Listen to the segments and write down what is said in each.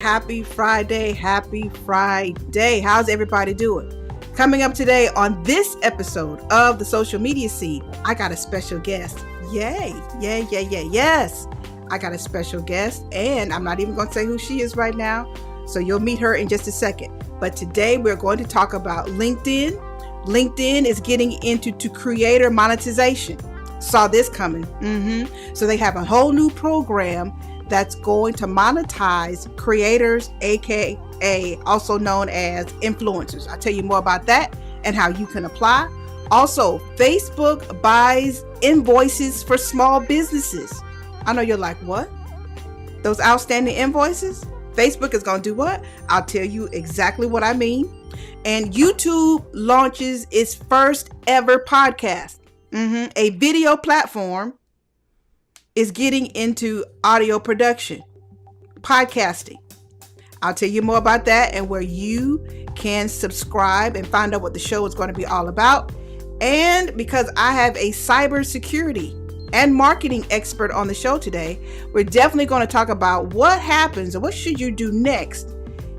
Happy Friday. Happy Friday. How's everybody doing? Coming up today on this episode of the Social Media Scene, I got a special guest. Yay. Yes. I got a special guest, and I'm not even going to say who she is right now. So you'll meet her in just a second. But today we're going to talk about LinkedIn. LinkedIn is getting into creator monetization. Saw this coming. So they have a whole new program that's going to monetize creators, aka also known as influencers. I'll tell you more about that and how you can apply. Also, Facebook buys invoices for small businesses. I know you're like, what? Those outstanding invoices? Facebook is going to do what? I'll tell you exactly what I mean. And YouTube launches its first ever podcast. A video platform is getting into audio production, podcasting. I'll tell you more about that and where you can subscribe and find out what the show is going to be all about. And because I have a cybersecurity and marketing expert on the show today, we're definitely going to talk about what happens and what should you do next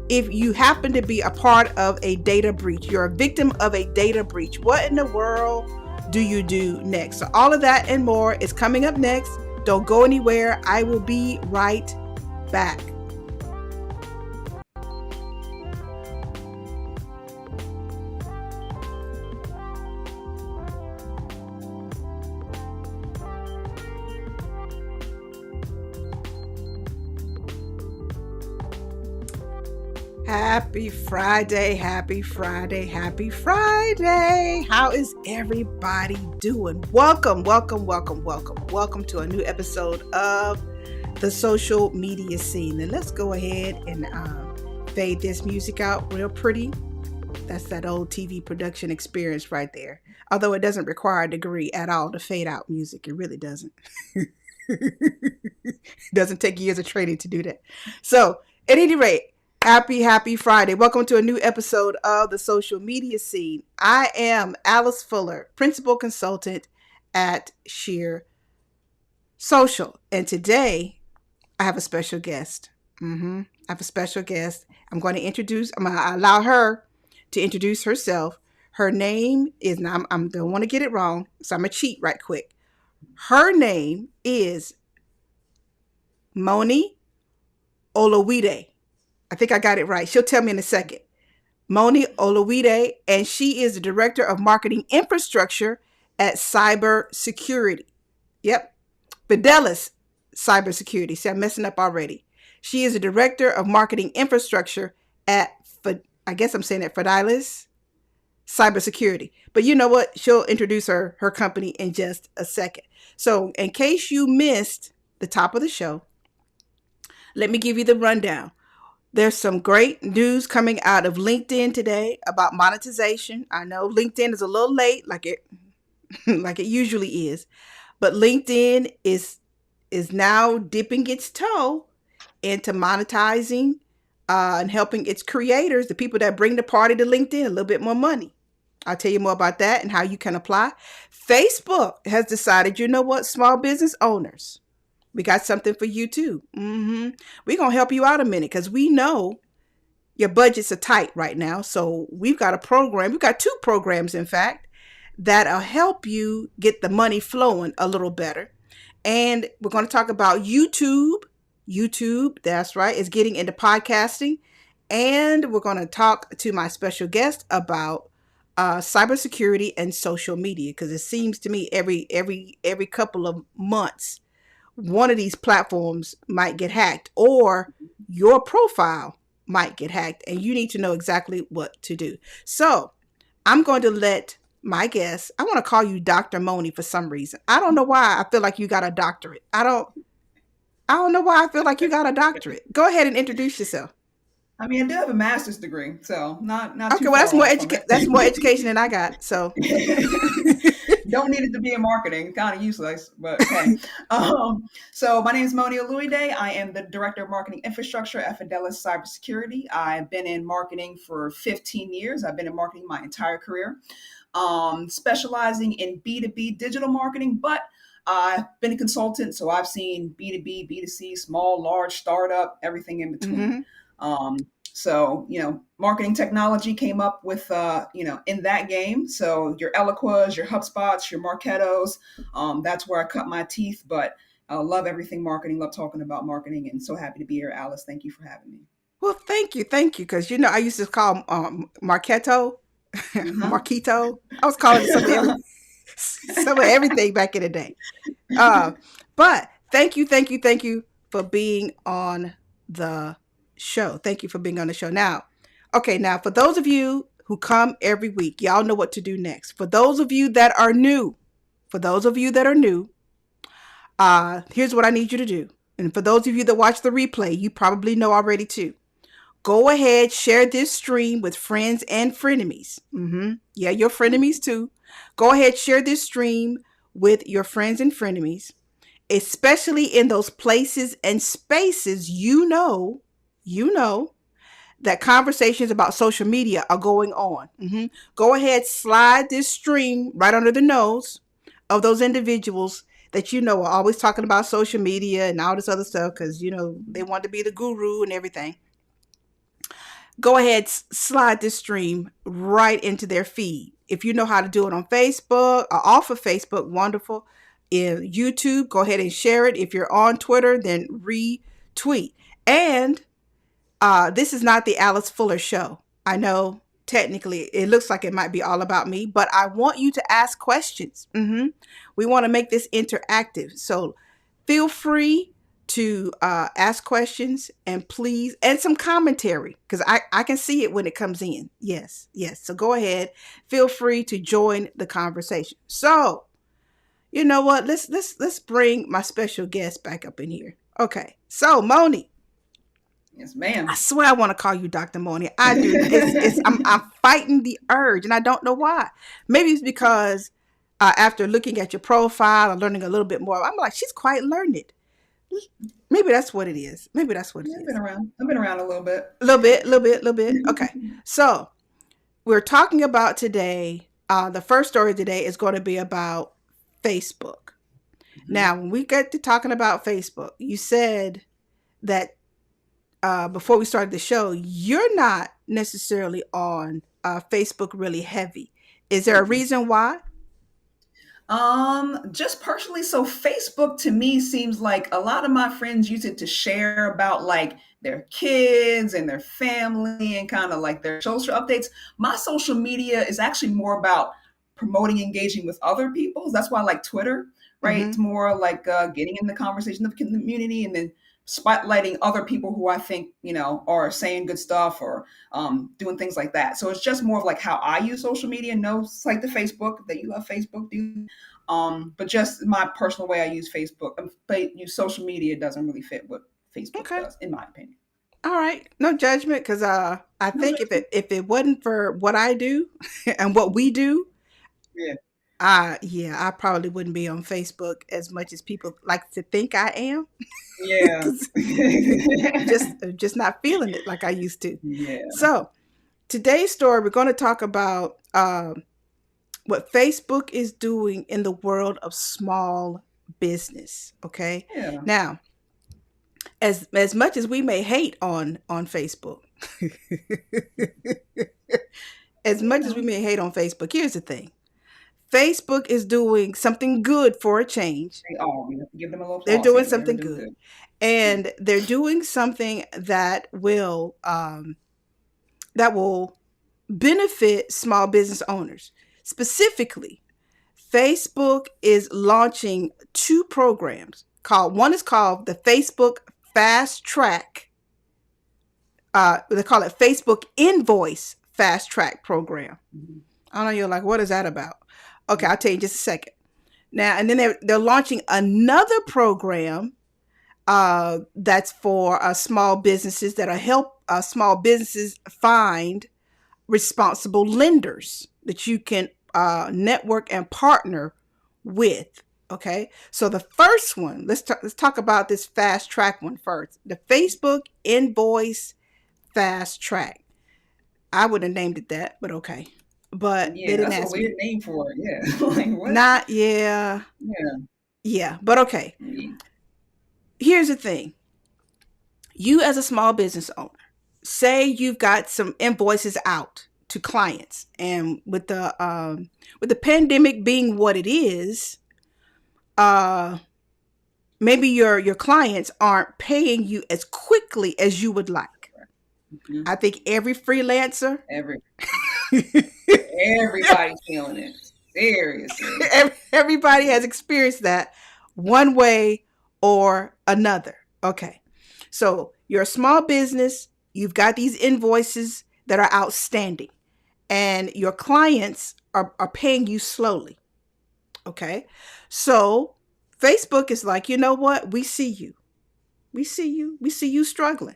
if you happen to be a part of a data breach. You're a victim of a data breach. What in the world do you do next? So all of that and more is coming up next. Don't go anywhere. I will be right back. Happy Friday, happy Friday, happy Friday. How is everybody doing? Welcome to a new episode of the Social Media Scene. And let's go ahead and fade this music out real pretty. That's that old TV production experience right there. Although it doesn't require a degree at all to fade out music. It really doesn't. It doesn't take years of training to do that. So, at any rate, Happy Friday. Welcome to a new episode of the Social Media Scene. I am Alice Fuller, Principal Consultant at Sheer Social. And today I have a special guest. I have a special guest. I'm going to allow her to introduce herself. Her name is, now I don't want to get it wrong, so I'm going to cheat right quick. Her name is Moni Oloyede. I think I got it right. She'll tell me in a second. Moni Oloyede, and she is the Director of Marketing Infrastructure at Cybersecurity. Yep. Fidelis Cybersecurity. See, I'm messing up already. She is the Director of Marketing Infrastructure at, I guess I'm saying that, Fidelis Cybersecurity. But you know what? She'll introduce her company in just a second. So in case you missed the top of the show, let me give you the rundown. There's some great news coming out of LinkedIn today about monetization. I know LinkedIn is a little late, like it usually is, but LinkedIn is now dipping its toe into monetizing and helping its creators, the people that bring the party to LinkedIn, a little bit more money. I'll tell you more about that and how you can apply. Facebook has decided, you know what, small business owners, we got something for you too. We're going to help you out a minute because we know your budgets are tight right now. So we've got a program. We've got two programs, in fact, that'll help you get the money flowing a little better. And we're going to talk about YouTube. YouTube, that's right, is getting into podcasting. And we're going to talk to my special guest about cybersecurity and social media, because it seems to me every couple of months, one of these platforms might get hacked or your profile might get hacked and you need to know exactly what to do. So I'm going to let my guest, I want to call you Dr. Moni for some reason. I don't know why I feel like you got a doctorate. I don't know why I feel like you got a doctorate. Go ahead and introduce yourself. I mean, I do have a master's degree, so not okay. too Well, far off from it. that's more education than I got. So Don't need it to be in marketing, kind of useless, but okay. So my name is Moni Oloyede. I am the Director of Marketing Infrastructure at Fidelis Cybersecurity. I've been in marketing for 15 years. I've been in marketing my entire career, specializing in B2B digital marketing, but I've been a consultant, so I've seen B2B, B2C, small, large, startup, everything in between. So, marketing technology came up with, in that game. So your Eloquas, your HubSpots, your Marketos, that's where I cut my teeth. But I love everything marketing, love talking about marketing, and so happy to be here, Alice. Thank you for having me. Well, thank you, because I used to call Marketo, Uh-huh. Marquito. I was calling it some of everything back in the day. Uh, but thank you for being on the show. Thank you for being on the show. Now, okay, now for those of you who come every week, y'all know what to do next. For those of you that are new, for those of you that are new, here's what I need you to do. And for those of you that watch the replay, you probably know already too. Go ahead, share this stream with friends and frenemies. Yeah, your frenemies too. Go ahead, share this stream with your friends and frenemies, especially in those places and spaces you know that conversations about social media are going on. Go ahead, slide this stream right under the nose of those individuals that are always talking about social media and all this other stuff because they want to be the guru and everything. Go ahead, slide this stream right into their feed. If you know how to do it on Facebook or off of Facebook, wonderful. In YouTube, go ahead and share it. If you're on Twitter, then retweet. And this is not the Alice Fuller show. I know technically it looks like it might be all about me, but I want you to ask questions. We want to make this interactive. So feel free to ask questions and please, and some commentary because I can see it when it comes in. Yes. So go ahead. Feel free to join the conversation. So, you know what? Let's bring my special guest back up in here. Okay. So, Moni, Yes, I ma'am. swear I want to call you Dr. Moni. I do. I'm fighting the urge and I don't know why. Maybe it's because after looking at your profile and learning a little bit more, I'm like, she's quite learned. Maybe that's what it is. Maybe that's what it Yeah, I've been is. around. I've been around a little bit. A little bit, little bit, little bit. Okay. So we're talking about today. The first story today is going to be about Facebook. Mhm. Now, when we get to talking about Facebook, you said that before we started the show, you're not necessarily on Facebook really heavy. Is there a Mm-mm. reason why? Just personally, so Facebook to me seems like a lot of my friends use it to share about like their kids and their family and kind of like their social updates. My social media is actually more about promoting engaging with other people. That's why I like Twitter, right? It's Mm-hmm. more like getting in the conversation of the community and then spotlighting other people who I think, are saying good stuff or doing things like that. So it's just more of like how I use social media. No, it's like the Facebook that you love Facebook, do but just my personal way I use Facebook, use social media doesn't really fit what Facebook Okay. does, in my opinion. All right. No judgment, because I No think judgment. if it wasn't for what I do and what we do, Yeah, yeah, I probably wouldn't be on Facebook as much as people like to think I am. yeah, 'Cause just not feeling it like I used to. yeah, So today's story, we're going to talk about what Facebook is doing in the world of small business. Okay, yeah. now as much as we may hate on Facebook, as You much as know, we may hate on Facebook, here's the thing: Facebook is doing something good for a change. they are. We have to give them a little They're applause doing here. They're something doing good, good. and they're doing something that will benefit small business owners. Specifically, Facebook is launching two programs. Called one is called the Facebook Fast Track. They call it Facebook Invoice Fast Track Program. Mhm. I know you're like, what is that about? Okay, Yeah. I'll tell you in just a second. Now, and then they're launching another program that's for small businesses that'll help small businesses find responsible lenders that you can network and partner with. Okay, so the first one, let's talk about this fast track one first. The Facebook Invoice Fast Track. I would have named it that, but okay. But they Yeah, didn't that's a ask me. weird name for it. Yeah. Like, what? Not yeah, Yeah. yeah, but okay. Yeah. Here's the thing: you as a small business owner, say you've got some invoices out to clients, and with the pandemic being what it is, uh maybe your clients aren't paying you as quickly as you would like. Mhm. I think every freelancer, Every everybody's feeling it. Seriously. everybody has experienced that one way or another. Okay. So you're a small business, you've got these invoices that are outstanding, and your clients are paying you slowly. Okay. So Facebook is like, you know what? We see you. We see you. We see you struggling.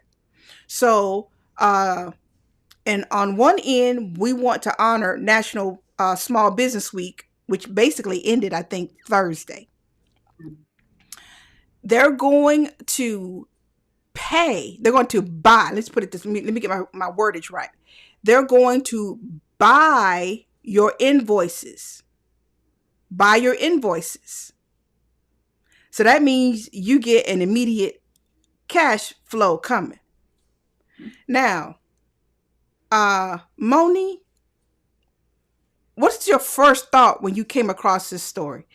So, and on one end, we want to honor National Small Business Week, which basically ended, I think, Thursday. They're going to they're going to buy, let's put it this, let me get my wordage right. They're going to buy your invoices, buy your invoices. So that means you get an immediate cash flow coming. Now, Moni, what's your first thought when you came across this story?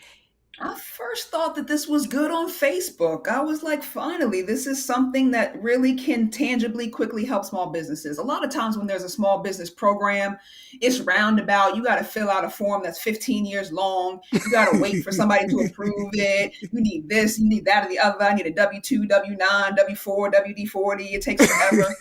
I first thought that this was good on Facebook. I was like, finally, this is something that really can tangibly quickly help small businesses. A lot of times when there's a small business program, it's roundabout. You got to fill out a form that's 15 years long. You got to wait for somebody to approve it. You need this, you need that, or the other. I need a W 2, W 9, W 4, WD 40. It takes forever.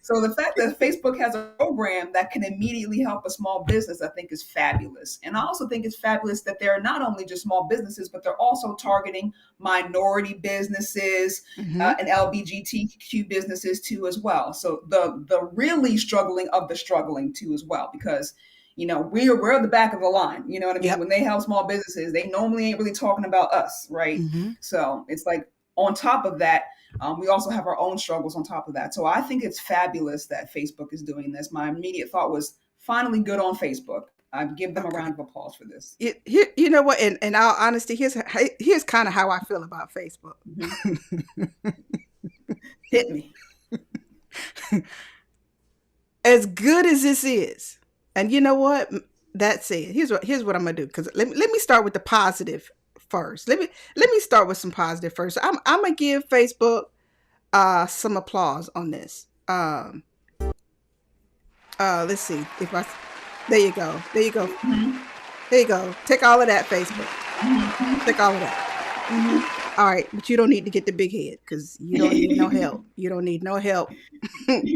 So the fact that Facebook has a program that can immediately help a small business, I think is fabulous. And I also think it's fabulous that they're not only just small businesses, but they're also targeting minority businesses Mm-hmm. and LGBTQ businesses too as well. So the really struggling of the struggling too as well, because we're at the back of the line. You know what I mean? Yep. When they help small businesses, they normally ain't really talking about us, right? Mm-hmm. So it's like on top of that, we also have our own struggles on top of that. So I think it's fabulous that Facebook is doing this. My immediate thought was finally good on Facebook. I give them a Okay. round of applause for this. You know what? In all honesty, here's kind of how I feel about Facebook. Mhm. Hit me. As good as this is, and you know what? That said, here's what I'm gonna do. Because let me start with the positive first. Let me start with some positive first. I'm gonna give Facebook some applause on this. Let's see if I. There you go. There you go. Mhm. There you go. Take all of that, Facebook. Mhm. Take all of that. All right, but you don't need to get the big head because you don't need no help. You don't need no help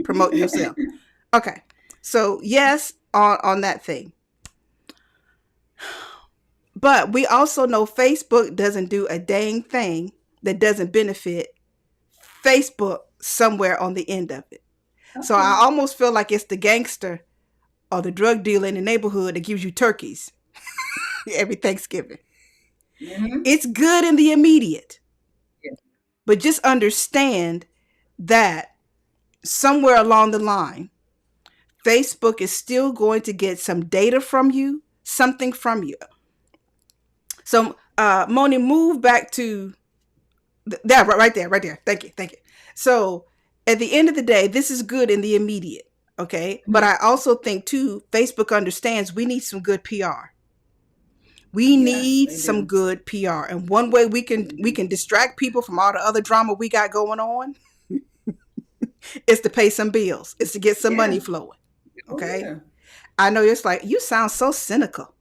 promoting yourself. Okay, so yes, on that thing, but we also know Facebook doesn't do a dang thing that doesn't benefit Facebook somewhere on the end of it. So I Okay. almost feel like it's the gangster or the drug dealer in the neighborhood that gives you turkeys every Thanksgiving. Mhm. It's good in the immediate, Yeah. but just understand that somewhere along the line, Facebook is still going to get some data from you, something from you. So, Moni, move back to that right there, right there. Thank you, thank you. So, at the end of the day, this is good in the immediate, okay? But Mhm. I also think too, Facebook understands we need some good PR. We Yes, need they some do. good PR, and one way we can They we do. can distract people from all the other drama we got going on is to pay some bills. Is to get some Yeah. money flowing. Oh Okay. yeah. I know it's like you sound so cynical.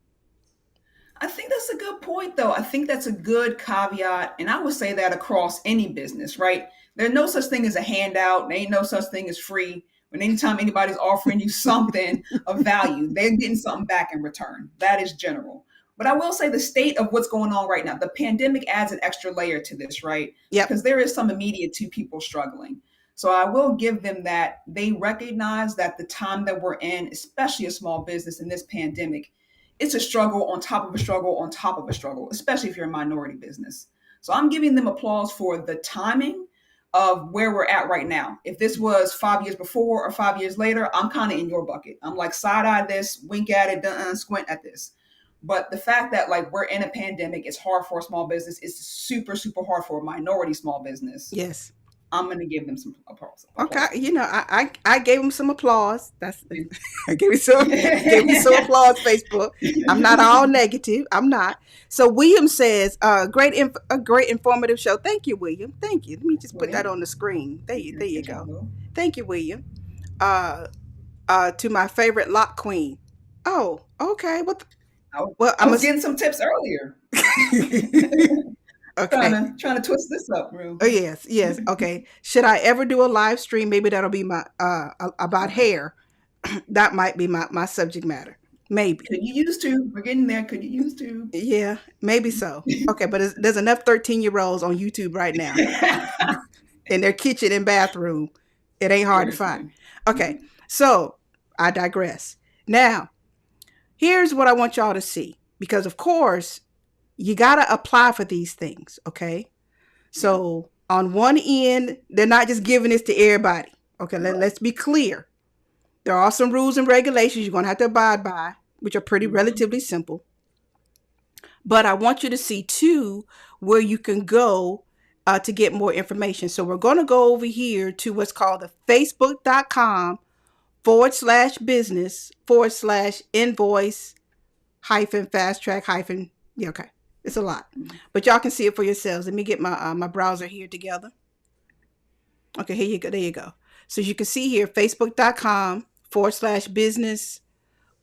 I think that's a good point, though. I think that's a good caveat. And I would say that across any business, right? There's no such thing as a handout. There ain't no such thing as free. When anytime anybody's offering you something of value, they're getting something back in return. That is general. But I will say the state of what's going on right now, the pandemic adds an extra layer to this, right? Yep. Because there is some immediate to people struggling. So I will give them that they recognize that the time that we're in, especially a small business in this pandemic, it's a struggle on top of a struggle on top of a struggle, especially if you're a minority business. So I'm giving them applause for the timing of where we're at right now. If this was 5 years before or 5 years later, I'm kind of in your bucket. I'm like side eye this, wink at it, squint at this. But the fact that like we're in a pandemic, it's hard for a small business. It's super, super hard for a minority small business. Yes. I'm gonna give them some applause. Okay, Applause. I gave him some applause. That's Yeah. I gave him some applause. Facebook. I'm not all negative. I'm not. So William says, a great informative show. Thank you, William. Thank you. Let me just put that William, on the screen. There you get your go. logo. Thank you, William. Uh, to my favorite lock queen. Oh, okay. Well, I I'm was getting some tips earlier. okay. Trying to twist this up real Oh quick. yes, yes. Okay. Should I ever do a live stream? Maybe that'll be my about Right. hair. That might be my subject matter. Maybe. Could you use to? We're getting there. Could you use to? Yeah, maybe so. Okay, but there's enough 13-year-olds on YouTube right now in their kitchen and bathroom. It ain't hard to find. Seriously. Okay, so I digress. Now, here's what I want y'all to see because, of course, you got to apply for these things. Okay, Yeah. so on one end, they're not just giving this to everybody. Okay, Right. let's be clear. There are some rules and regulations you're going to have to abide by, which are pretty Mm-hmm. relatively simple. But I want you to see too where you can go to get more information. So we're going to go over here to what's called the facebook.com/business /invoice hyphen fast track hyphen. Yeah, okay. It's a lot, but y'all can see it for yourselves. Let me get my browser here together. Okay, here you go. There you go. So you can see here facebook.com/business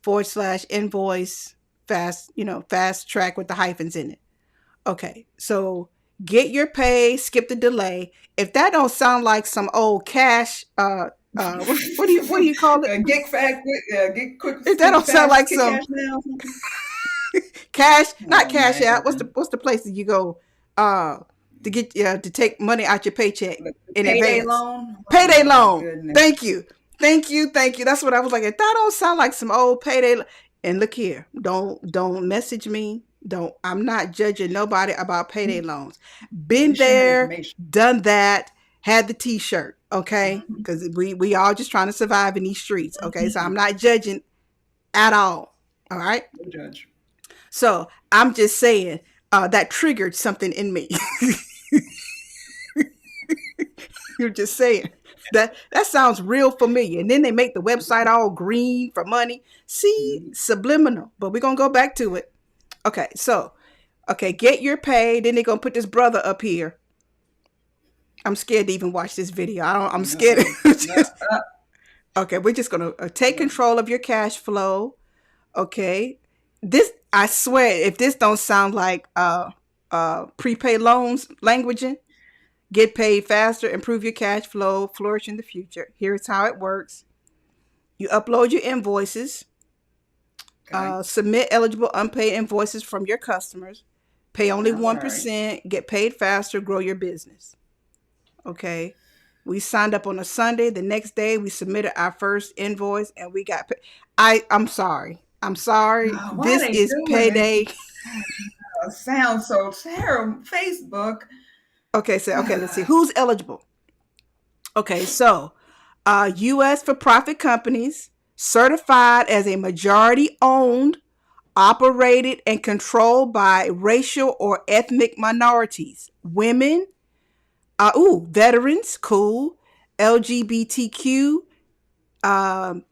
/invoice fast track with the hyphens in it. Okay, so get your pay, skip the delay. If that don't sound like some old cash, what do you call it? Get fast, get quick, If that get don't sound fast, like get some cash now. cash, not Oh cash man, out. What's the place that you go uh to get to take money out your paycheck the in payday advance? loan. Oh Payday my loan. goodness. Thank you. Thank you. That's what I was like. If that don't sound like some old payday. And look here, don't message me. Don't. I'm not judging nobody about payday loans. We're Been just sharing there, information. done that. Had the T-shirt. Okay, Mhm. because we all just trying to survive in these streets. Okay, so I'm Mhm. not judging at all. All right. No judge. So I'm just saying that triggered something in me. You're just saying that sounds real familiar. And then they make the website all green for money. See, Mhm. subliminal. But we're gonna go back to it. Okay, so get your pay. Then they're gonna put this brother up here. I'm scared to even watch this video. I'm scared. Uh-oh. Just, okay, we're just gonna take Right. control of your cash flow. Okay, this I swear, if this don't sound like prepaid loans languaging, get paid faster, improve your cash flow, flourish in the future. Here's how it works: you upload your invoices, Okay. submit eligible unpaid invoices from your customers, pay only All right. 1%, get paid faster, grow your business. Okay. We signed up on a Sunday. The next day, we submitted our first invoice and we got paid. I'm sorry. I'm sorry. Why are This they is doing this? payday. Sounds so terrible. Facebook. Okay, so let's see who's eligible. Okay, so U.S. for profit companies certified as a majority owned, operated, and controlled by racial or ethnic minorities, women, veterans, cool, LGBTQ, um,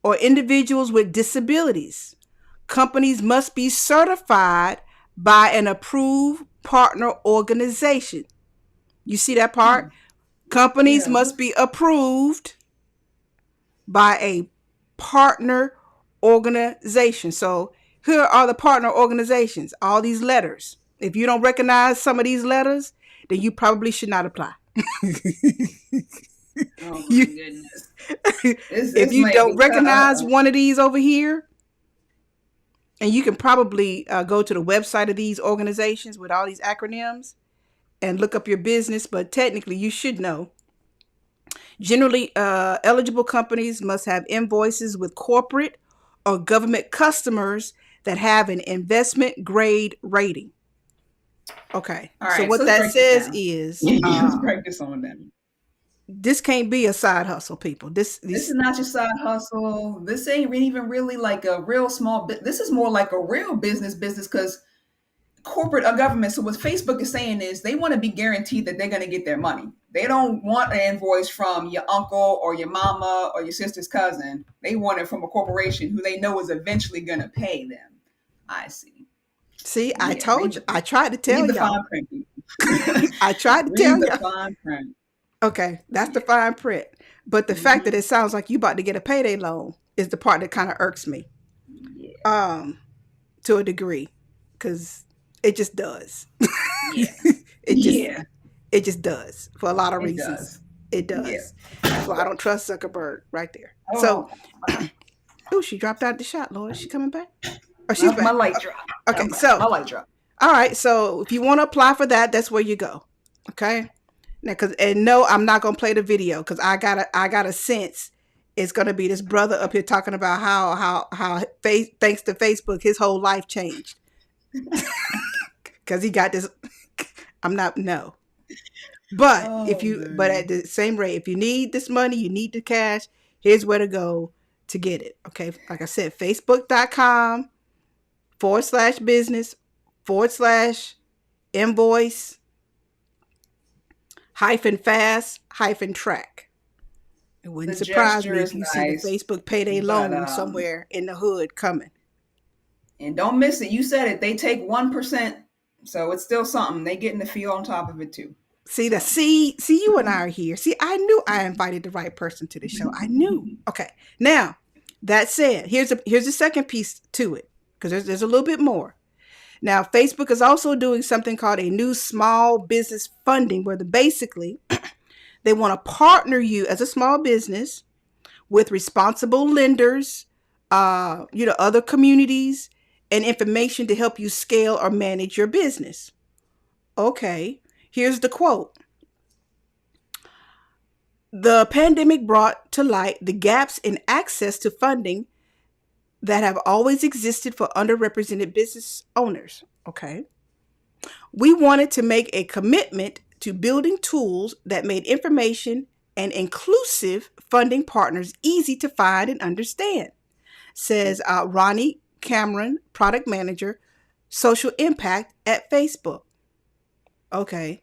or individuals with disabilities. Companies must be certified by an approved partner organization. You see that part? Hmm. Companies Yeah. must be approved by a partner organization. So here are the partner organizations, all these letters. If you don't recognize some of these letters, then you probably should not apply. Oh my you, goodness. if This you might don't be recognize tough. one of these over here, and you can probably go to the website of these organizations with all these acronyms and look up your business, but technically you should know. Generally, eligible companies must have invoices with corporate or government customers that have an investment grade rating. Okay, All so right. So what let's that break this says down. is Let's break this on down. this can't be a side hustle, people. This This these is not your side hustle. This ain't even really like a real small bit. This is more like a real business because corporate or government. So what Facebook is saying is they want to be guaranteed that they're going to get their money. They don't want an invoice from your uncle or your mama or your sister's cousin. They want it from a corporation who they know is eventually going to pay them. I see. See, I Yeah, told you. I tried to tell read the y'all. fine print, people. I tried to Read tell the y'all. fine print. Okay, that's the Yeah. fine print. But the fact that Mm-hmm. it sounds like you about to get a payday loan is the part that kind of irks me. Yeah. Um, to a degree, because it just does. Yeah. it just Yeah. it just does for a lot of It reasons. does. It Yeah. does. That's why I don't trust Zuckerberg right there. So, Oh, oh, she dropped out the shot, Lord. She coming back? Oh, she's my back. light drop. Okay, I'm back. so My light drop. all right. So if you want to apply for that, that's where you go. Okay. Now, and no, I'm not gonna play the video because I got a sense it's gonna be this brother up here talking about how thanks to Facebook his whole life changed because he got this. I'm not no. But if Oh you but at man. the same rate, if you need this money, you need the cash, here's where to go to get it. Okay. Like I said, facebook.com/business /invoice -fast-track. It wouldn't The surprise gesture me if is you see the nice, Facebook payday but loan somewhere in the hood coming. and don't miss it. You said it. They take 1%, so it's still something. They getting the feel on top of it too. See So you and I are here. See, I knew I invited the right person to the show. I knew. Okay. Now, that said, here's a second piece to it because there's a little bit more. Now, Facebook is also doing something called a new small business funding, where basically they want to partner you as a small business with responsible lenders, other communities, and information to help you scale or manage your business. Okay, here's the quote. The pandemic brought to light the gaps in access to funding that have always existed for underrepresented business owners. Okay. We wanted to make a commitment to building tools that made information and inclusive funding partners easy to find and understand, says Ronnie Cameron, product manager, social impact at Facebook. Okay. okay.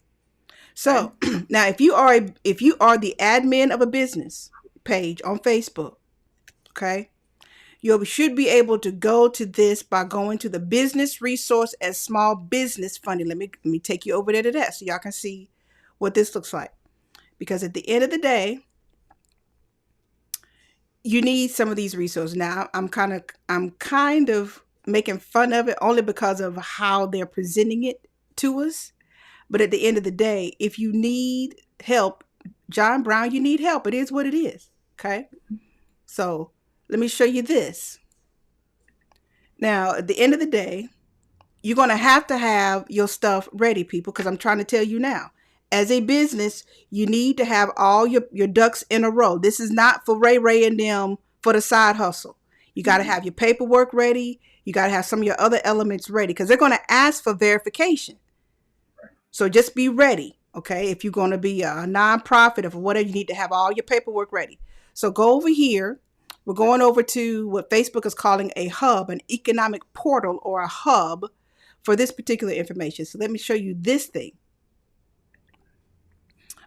So now if you are the admin of a business page on Facebook, okay, you should be able to go to this by going to the business resource and small business funding. Let me take you over there to that so y'all can see what this looks like. Because at the end of the day, you need some of these resources. Now, I'm kind of making fun of it only because of how they're presenting it to us. But at the end of the day, if you need help, John Brown, you need help. It is what it is. Okay. So let me show you this. Now, at the end of the day, you're going to have your stuff ready, people, because I'm trying to tell you now. As a business, you need to have all your ducks in a row. This is not for Ray Ray and them for the side hustle. You got to have your paperwork ready. You got to have some of your other elements ready because they're going to ask for verification. So just be ready, okay? If you're going to be a nonprofit or whatever, you need to have all your paperwork ready. So go over here. We're going over to what Facebook is calling a hub, an economic portal or a hub for this particular information. So let me show you this thing.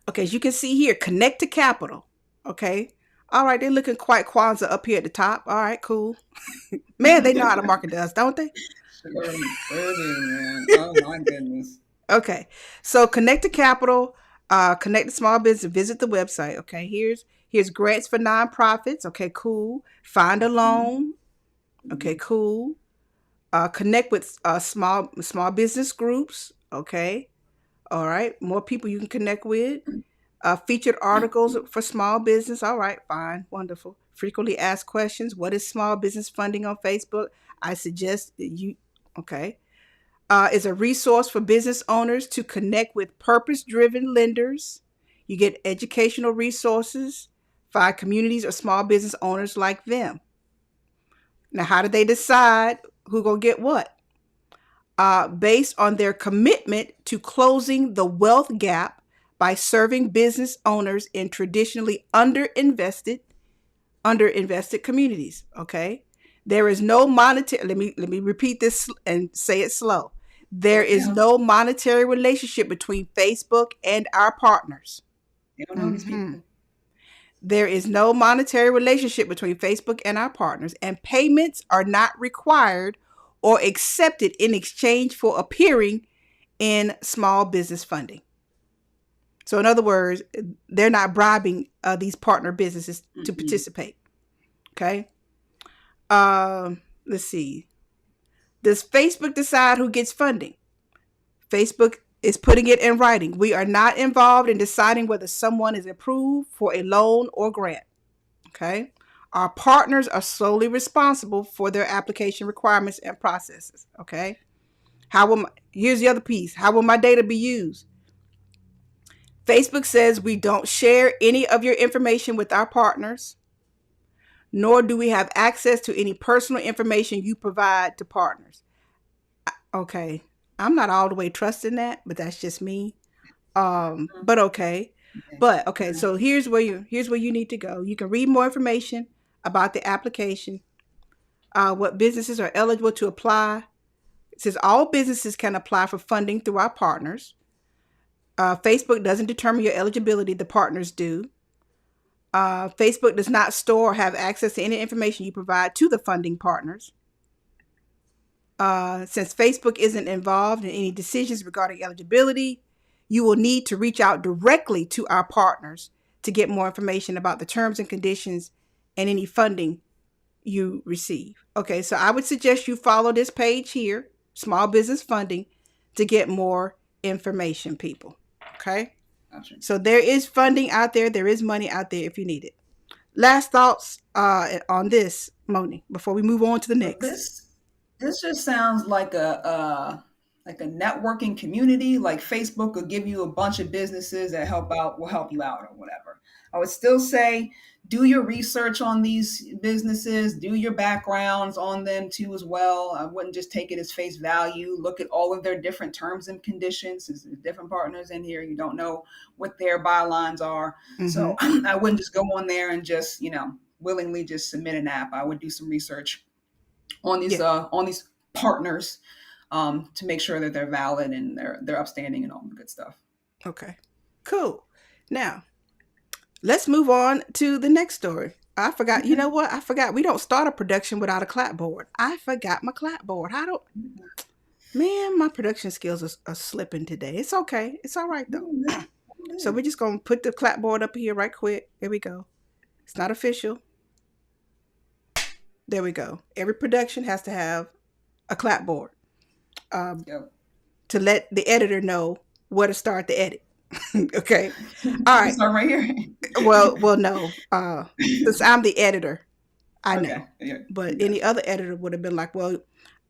Okay, as you can see here, connect to capital. Okay. All right, they're looking quite Kwanzaa up here at the top. All right, cool. Man, they know how to market to us, don't they? Sure, sure do, man. Oh my goodness. Okay, so connect to capital, connect to small business, visit the website. Okay, here's grants for nonprofits. Okay, cool. Find a loan. Okay, cool. Connect with small business groups. Okay, all right. More people you can connect with. Featured articles for small business. All right, fine, wonderful. Frequently asked questions. What is small business funding on Facebook? I suggest that you. Okay, is a resource for business owners to connect with purpose-driven lenders. You get educational resources, find communities or small business owners like them. Now, how do they decide who gonna get what? Based on their commitment to closing the wealth gap by serving business owners in traditionally underinvested communities. Okay, there is no monetary. Let me repeat this and say it slow. There There you is go. no monetary relationship between Facebook and our partners. They don't know these Hmm. people. There is no monetary relationship between Facebook and our partners, and payments are not required or accepted in exchange for appearing in small business funding. So, in other words, they're not bribing these partner businesses to Mm-mm. participate. Okay. Let's see. Does Facebook decide who gets funding? Facebook is putting it in writing. We are not involved in deciding whether someone is approved for a loan or grant. Okay. Our partners are solely responsible for their application requirements and processes. Okay. Here's the other piece. How will my data be used? Facebook says we don't share any of your information with our partners, nor do we have access to any personal information you provide to partners. Okay. I'm not all the way trusting that, but that's just me. Mm. But okay. Okay. But okay, Okay. so here's where you need to go. You can read more information about the application, what businesses are eligible to apply. It says all businesses can apply for funding through our partners. Facebook doesn't determine your eligibility, the partners do. Facebook does not store or have access to any information you provide to the funding partners. Since Facebook isn't involved in any decisions regarding eligibility, you will need to reach out directly to our partners to get more information about the terms and conditions and any funding you receive. Okay, so I would suggest you follow this page here, Small Business Funding, to get more information, people. Okay, Gotcha. so there is funding out there, there is money out there if you need it. Last thoughts on this, Moni, before we move on to the So next. this just sounds like a networking community. Like Facebook will give you a bunch of businesses that will help you out or whatever. I would still say do your research on these businesses, do your backgrounds on them too as well. I wouldn't just take it as face value. Look at all of their different terms and conditions. There's different partners in here. You don't know what their bylines are. Mm-hmm. So I wouldn't just go on there and just, willingly just submit an app. I would do some research Yeah. on these partners, to make sure that they're valid and they're upstanding and all the good stuff. Okay. Cool. Now, let's move on to the next story. I forgot. You Okay. know what? I forgot. We don't start a production without a clapboard. I forgot my clapboard. How do? Man, my production skills are slipping today. It's okay. It's all right though. So we're just gonna put the clapboard up here right quick. Here we go. It's not official. There we go. Every production has to have a clapboard um, Yep. to let the editor know where to start the edit. Okay. All You can right. start right here. Well, no. Since I'm the editor, I know. Okay. Yeah. But any Gotcha. other editor would have been like, well,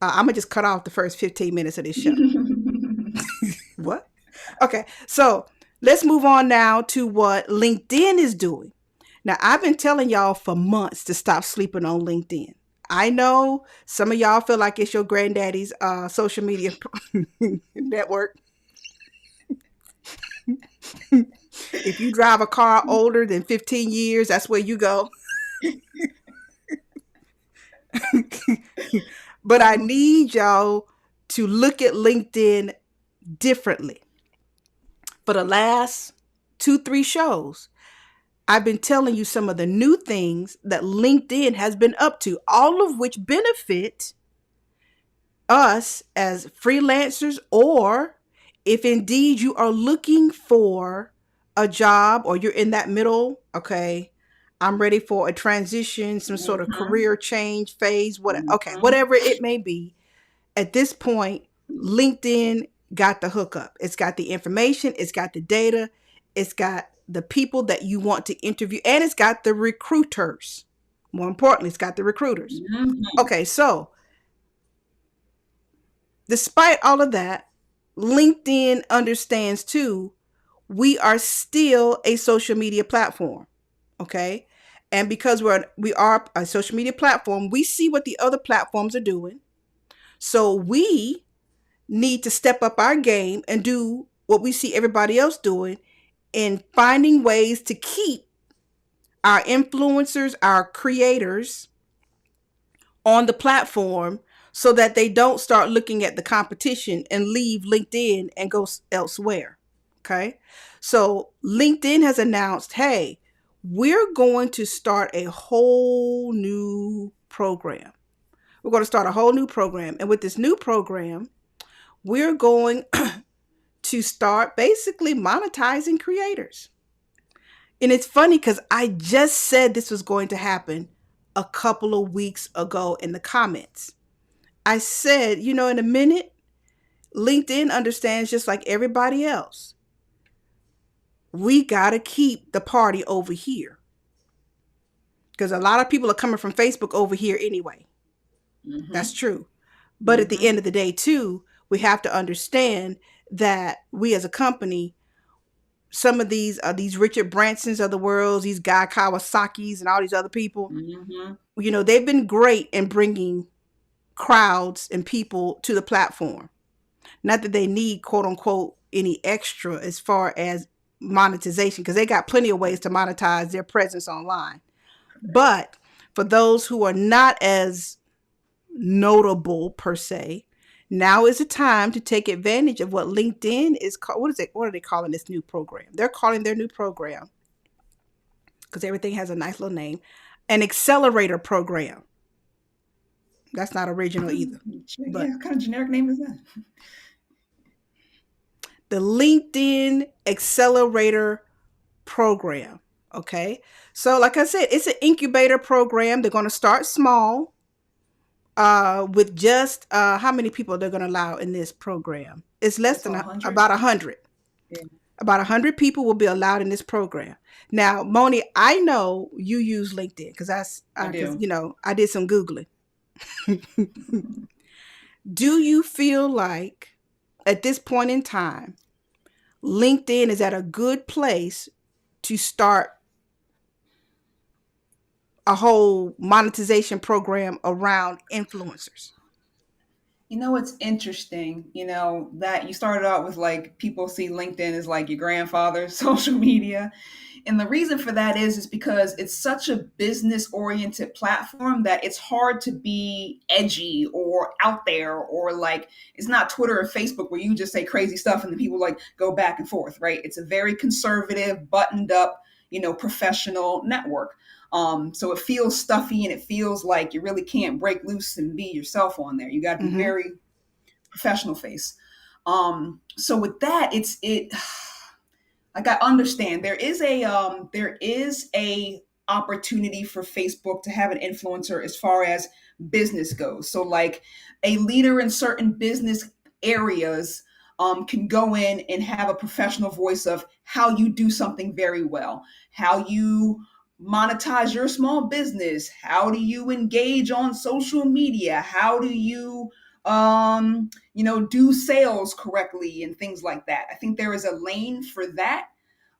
I'm gonna just cut off the first 15 minutes of this show. What? Okay. So let's move on now to what LinkedIn is doing. Now, I've been telling y'all for months to stop sleeping on LinkedIn. I know some of y'all feel like it's your granddaddy's social media network. If you drive a car older than 15 years, that's where you go. But I need y'all to look at LinkedIn differently. For the last 2, 3 shows, I've been telling you some of the new things that LinkedIn has been up to, all of which benefit us as freelancers, or if indeed you are looking for a job or you're in that middle, okay, I'm ready for a transition, some sort of Mhm. career change phase, Mhm. whatever it may be. At this point, LinkedIn got the hookup. It's got the information, it's got the data, it's got the people that you want to interview, and it's got the recruiters. More importantly, it's got the recruiters. Mhm. Okay, so despite all of that, LinkedIn understands too, we are still a social media platform. Okay. And because we are a social media platform, we see what the other platforms are doing. So we need to step up our game and do what we see everybody else doing in finding ways to keep our influencers, our creators on the platform so that they don't start looking at the competition and leave LinkedIn and go elsewhere. Okay. So LinkedIn has announced, hey, we're going to start a whole new program. We're going to start a whole new program. And with this new program, we're going to start basically monetizing creators. And it's funny because I just said this was going to happen a couple of weeks ago in the comments. I said, in a minute, LinkedIn understands just like everybody else. We got to keep the party over here because a lot of people are coming from Facebook over here anyway. That's Mm-hmm. true. But at the Mm-hmm. end of the day, too, we have to understand that we as a company, some of these Richard Bransons of the world, these Guy Kawasaki's and all these other people, Mm-hmm. they've been great in bringing crowds and people to the platform. Not that they need, quote unquote, any extra as far as monetization, because they got plenty of ways to monetize their presence online. But for those who are not as notable per se, now is the time to take advantage of what LinkedIn is called. What is it? What are they calling this new program? They're calling their new program, because everything has a nice little name, an accelerator program. That's not original either. Yeah, But what kind of generic name is that? the LinkedIn accelerator program. Okay. So, like I said, it's an incubator program. They're going to start small with just how many people they're going to allow in this program. It's I less than saw 100. about 100. Yeah, About 100 people will be allowed in this program. Now, Moni, I know you use LinkedIn I because do. I did some Googling. Do you feel like at this point in time, LinkedIn is at a good place to start a whole monetization program around influencers? It's interesting, that you started out with like people see LinkedIn as like your grandfather's social media. And the reason for that is because it's such a business oriented platform that it's hard to be edgy or out there, or like it's not Twitter or Facebook where you just say crazy stuff and then people like go back and forth, right? It's a very conservative, buttoned up, professional network. So it feels stuffy and it feels like you really can't break loose and be yourself on there. You got to be Mm-hmm. very professional face. So with that, it like I understand there is a opportunity for Facebook to have an influencer as far as business goes. So like a leader in certain business areas can go in and have a professional voice of how you do something very well, how you monetize your small business, how do you engage on social media, how do you do sales correctly and things like that. I think there is a lane for that.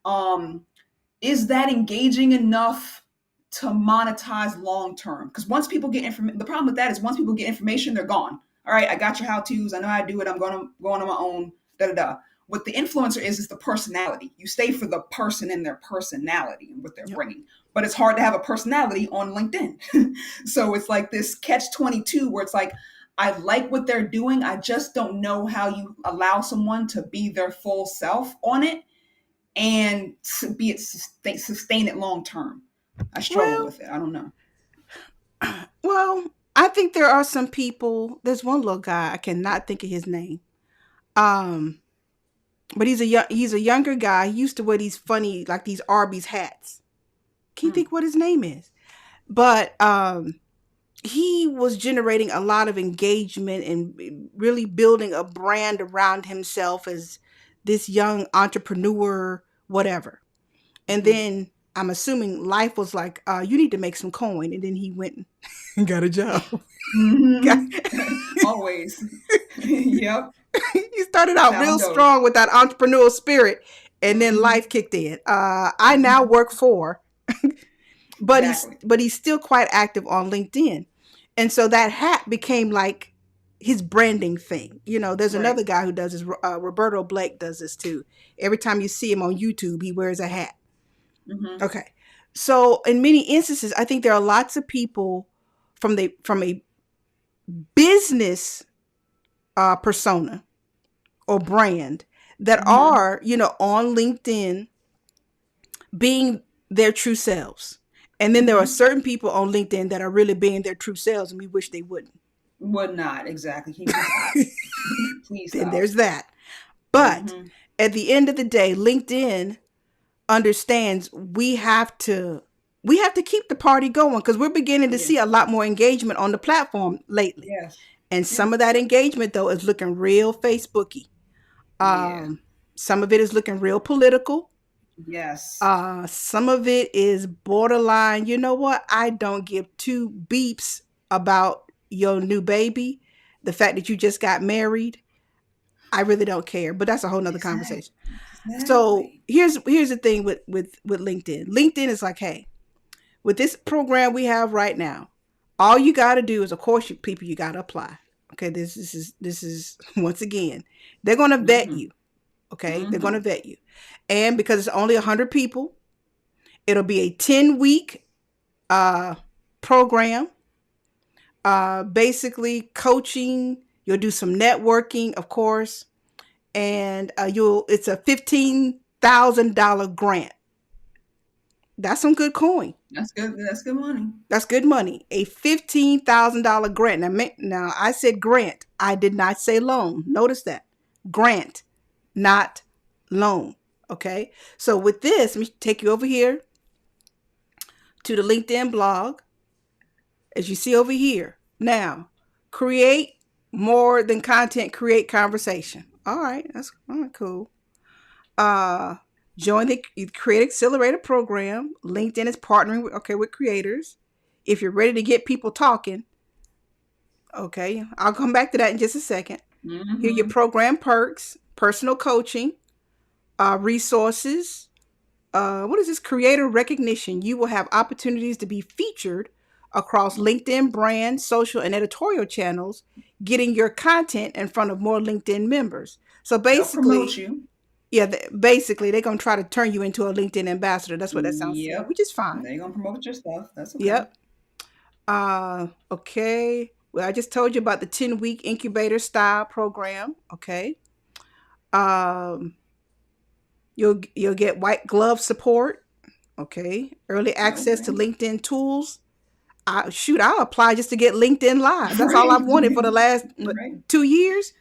um, is that engaging enough to monetize long term? Because once people get information, the problem with that is once people get information, they're gone. All right, I got your how tos. I know how to do it. I'm going on my own. Da da da. What the influencer is the personality. You stay for the person and their personality and what they're Yep. bringing. But it's hard to have a personality on LinkedIn. So it's like this catch 22 where it's like, I like what they're doing. I just don't know how you allow someone to be their full self on it and be it sustain it long term. I struggle Well, with it. I don't know. well, I think there are some people. There's one little guy, I cannot think of his name. Um, but he's a younger guy. He used to wear these funny like these Arby's hats. Can't Hmm. think what his name is. But he was generating a lot of engagement and really building a brand around himself as this young entrepreneur, whatever. And Mm-hmm. then I'm assuming life was like, you need to make some coin. And then he went and got a job. Mm-hmm. Always. Yep. He started out real Sound dope. strong with that entrepreneurial spirit, and then Mm-hmm. life kicked in. I now Mm-hmm. work for, but Exactly. he's still quite active on LinkedIn, and so that hat became like his branding thing. There's Right. another guy who does this. Roberto Blake does this too. Every time you see him on YouTube, he wears a hat. Mm-hmm. Okay, so in many instances, I think there are lots of people from a business persona or brand that Mm-hmm. are, on LinkedIn being their true selves. And then there are Mm-hmm. certain people on LinkedIn that are really being their true selves, and we wish they wouldn't. Would not exactly. Please stop. Please Then stop. there's that. But Mm-hmm. at the end of the day, LinkedIn understands we have to keep the party going because we're beginning to Yeah. see a lot more engagement on the platform lately. Yes. And Yeah. some of that engagement though is looking real Facebooky. Yeah. Some of it is looking real political. Yes. Some of it is borderline, you know what? I don't give two beeps about your new baby. The fact that you just got married, I really don't care. But that's a whole nother conversation. So Exactly. here's the thing with LinkedIn. LinkedIn is like, hey, with this program we have right now, all you got to do is, of course, you got to apply. Okay, this is once again, they're going to vet Mm-hmm. you. Okay, they're going Mm-hmm. to vet you, and because it's only 100 people, it'll be a 10-week uh, program. Basically, coaching. You'll do some networking, of course, and you'll. It's a $15,000 grant. That's some good coin. That's good. That's good money. That's good money. A $15,000 grant. Now I said grant. I did not say loan. Notice that. Grant, not loan. Okay. So with this, let me take you over here to the LinkedIn blog, as you see over here. Now, create more than content, create conversation. All right. That's all right, cool. Uh, Join the Create Accelerator program. LinkedIn is partnering with creators. If you're ready to get people talking, okay, I'll come back to that in just a second. Here are your Mm-hmm. program perks, personal coaching, resources. What is this? Creator recognition. You will have opportunities to be featured across LinkedIn brand, social, and editorial channels, getting your content in front of more LinkedIn members. So They'll promote basically, you. yeah, basically they're gonna try to turn you into a LinkedIn ambassador. That's what that sounds to me, Yep. which is fine. They're gonna promote your stuff. That's okay. Yep. Okay. Well, I just told you about the 10-week incubator style program. Okay. Um, you'll get white glove support. Okay. Early access to Okay. LinkedIn tools. I'll apply just to get LinkedIn Live. That's all Right. I've wanted for the last Right. 2 years,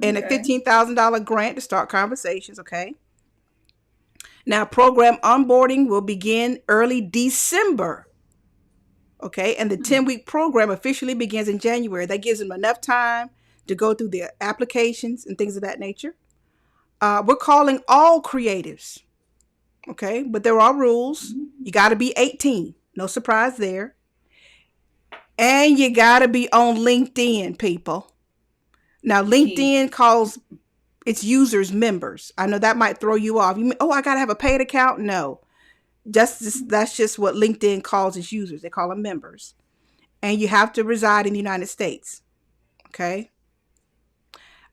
and a Okay. $15,000 grant to start conversations. Okay. Now, program onboarding will begin early December. Okay. And the Hmm. 10-week program officially begins in January. That gives them enough time to go through their applications and things of that nature. We're calling all creatives. Okay. But there are rules. You got to be 18. No surprise there. And you got to be on LinkedIn, people. Now, Key. LinkedIn calls its users members. I know that might throw you off. Oh, I got to have a paid account? No. That's just what LinkedIn calls its users. They call them members. And you have to reside in the United States. Okay.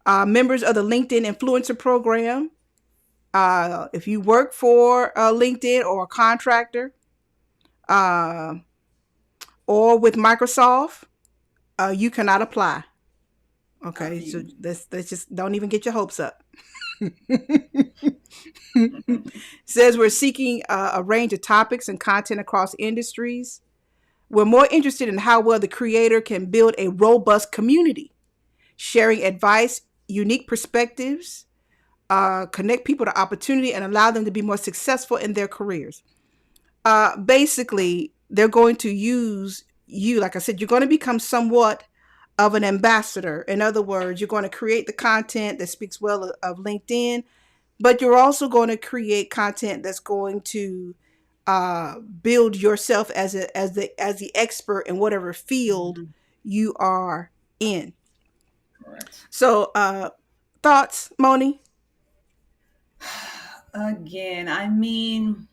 Members of the LinkedIn Influencer Program. If you work for LinkedIn or a contractor uh, or with Microsoft, you cannot apply. Not Okay. for So you. let's just don't even get your hopes up. Says we're seeking a range of topics and content across industries. We're more interested in how well the creator can build a robust community, sharing advice, unique perspectives, connect people to opportunity, and allow them to be more successful in their careers. Basically, they're going to use you. Like I said, you're going to become somewhat of an ambassador. In other words, you're going to create the content that speaks well of LinkedIn, but you're also going to create content that's going to build yourself as the expert in whatever field Mhm. you are in. Correct. So, thoughts, Moni? Again, I mean,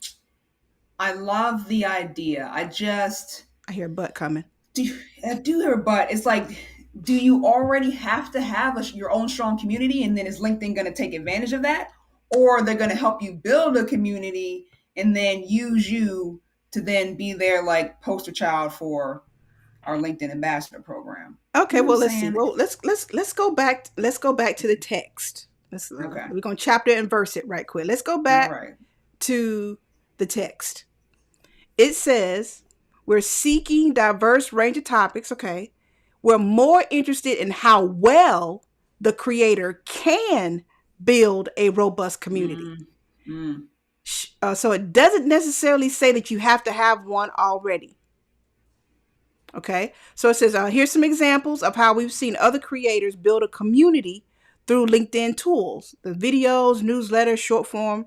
I love the idea. I just I hear a butt coming. do. I do hear, but it's like, do you already have to have your own strong community, and then is LinkedIn going to take advantage of that, or they're going to help you build a community and then use you to then be their like poster child for our LinkedIn ambassador program. You Okay, know what I'm well let's see. saying? Well, let's go back. Let's go back to the text. Okay. We're gonna chapter and verse it right quick. Let's go All back right. to the text. It says we're seeking diverse range of topics. Okay, we're more interested in how well the creator can build a robust community. Mm, mm, So it doesn't necessarily say that you have to have one already. Okay, so it says here's some examples of how we've seen other creators build a community through LinkedIn tools, the videos, newsletters, short form,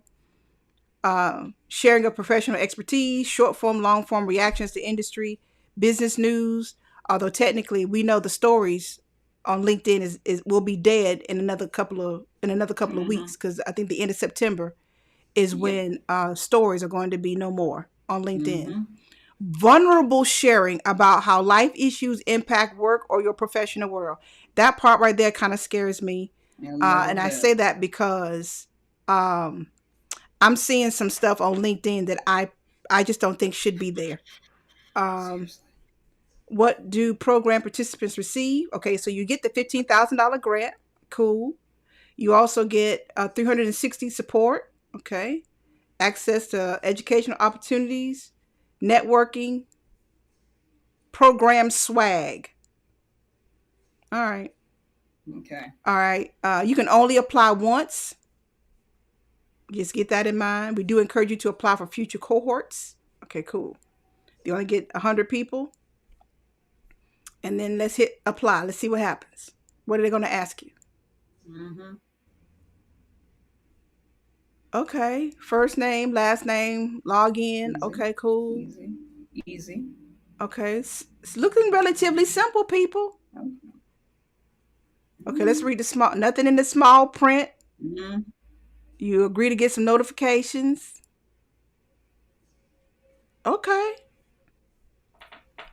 sharing of professional expertise, short form, long form reactions to industry, business news. Although technically, we know the stories on LinkedIn is will be dead in another couple of mm-hmm. weeks, because I think the end of September is Yep. when stories are going to be no more on LinkedIn. Mm-hmm. Vulnerable sharing about how life issues impact work or your professional world. That part right there kind of scares me. A little And I bit. say that because um, I'm seeing some stuff on LinkedIn that I just don't think should be there. Um, Seriously. what do program participants receive? Okay, so you get the $15,000 grant. Cool. You also get 360 support. Okay, access to educational opportunities, networking, program swag. All right. Okay. All right. You can only apply once. Just get that in mind. We do encourage you to apply for future cohorts. Okay, cool. You only get 100 people. And then let's hit apply. Let's see what happens. What are they going to ask you? Mm-hmm. Okay. First name, last name, log in. Easy. Okay, cool. Easy. Easy. Okay. It's looking relatively simple, people. Okay, let's read the small, nothing in the small print. Mm-hmm. You agree to get some notifications. Okay.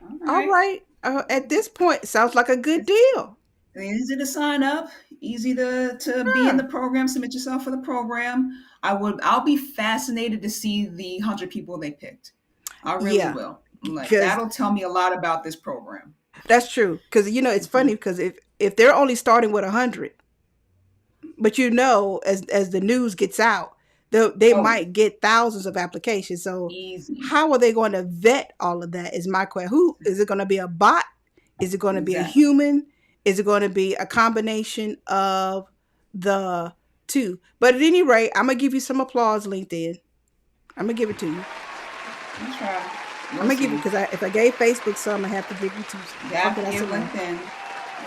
All All right. right. At this point, sounds like a good It's deal. easy to sign up, easy to be in Yeah. the program, submit yourself for the program. I'll be fascinated to see the 100 people they picked. I really Yeah. will. Like Because that'll tell me a lot about this program. that's true. Because it's funny, Hmm. because if they're only starting with 100, but as the news gets out, they Oh, might get thousands of applications. So easy. how are they going to vet all of that? Is my question. Who is it going to be? A bot? Is it going to be a Exactly. human? Is it going to be a combination of the two? But at any rate, I'm gonna give you some applause, LinkedIn. I'm gonna give it to you. Let's try. I'm We'll gonna give it see. because if I gave Facebook some, I have to give you two. You How have could to I give say no? LinkedIn.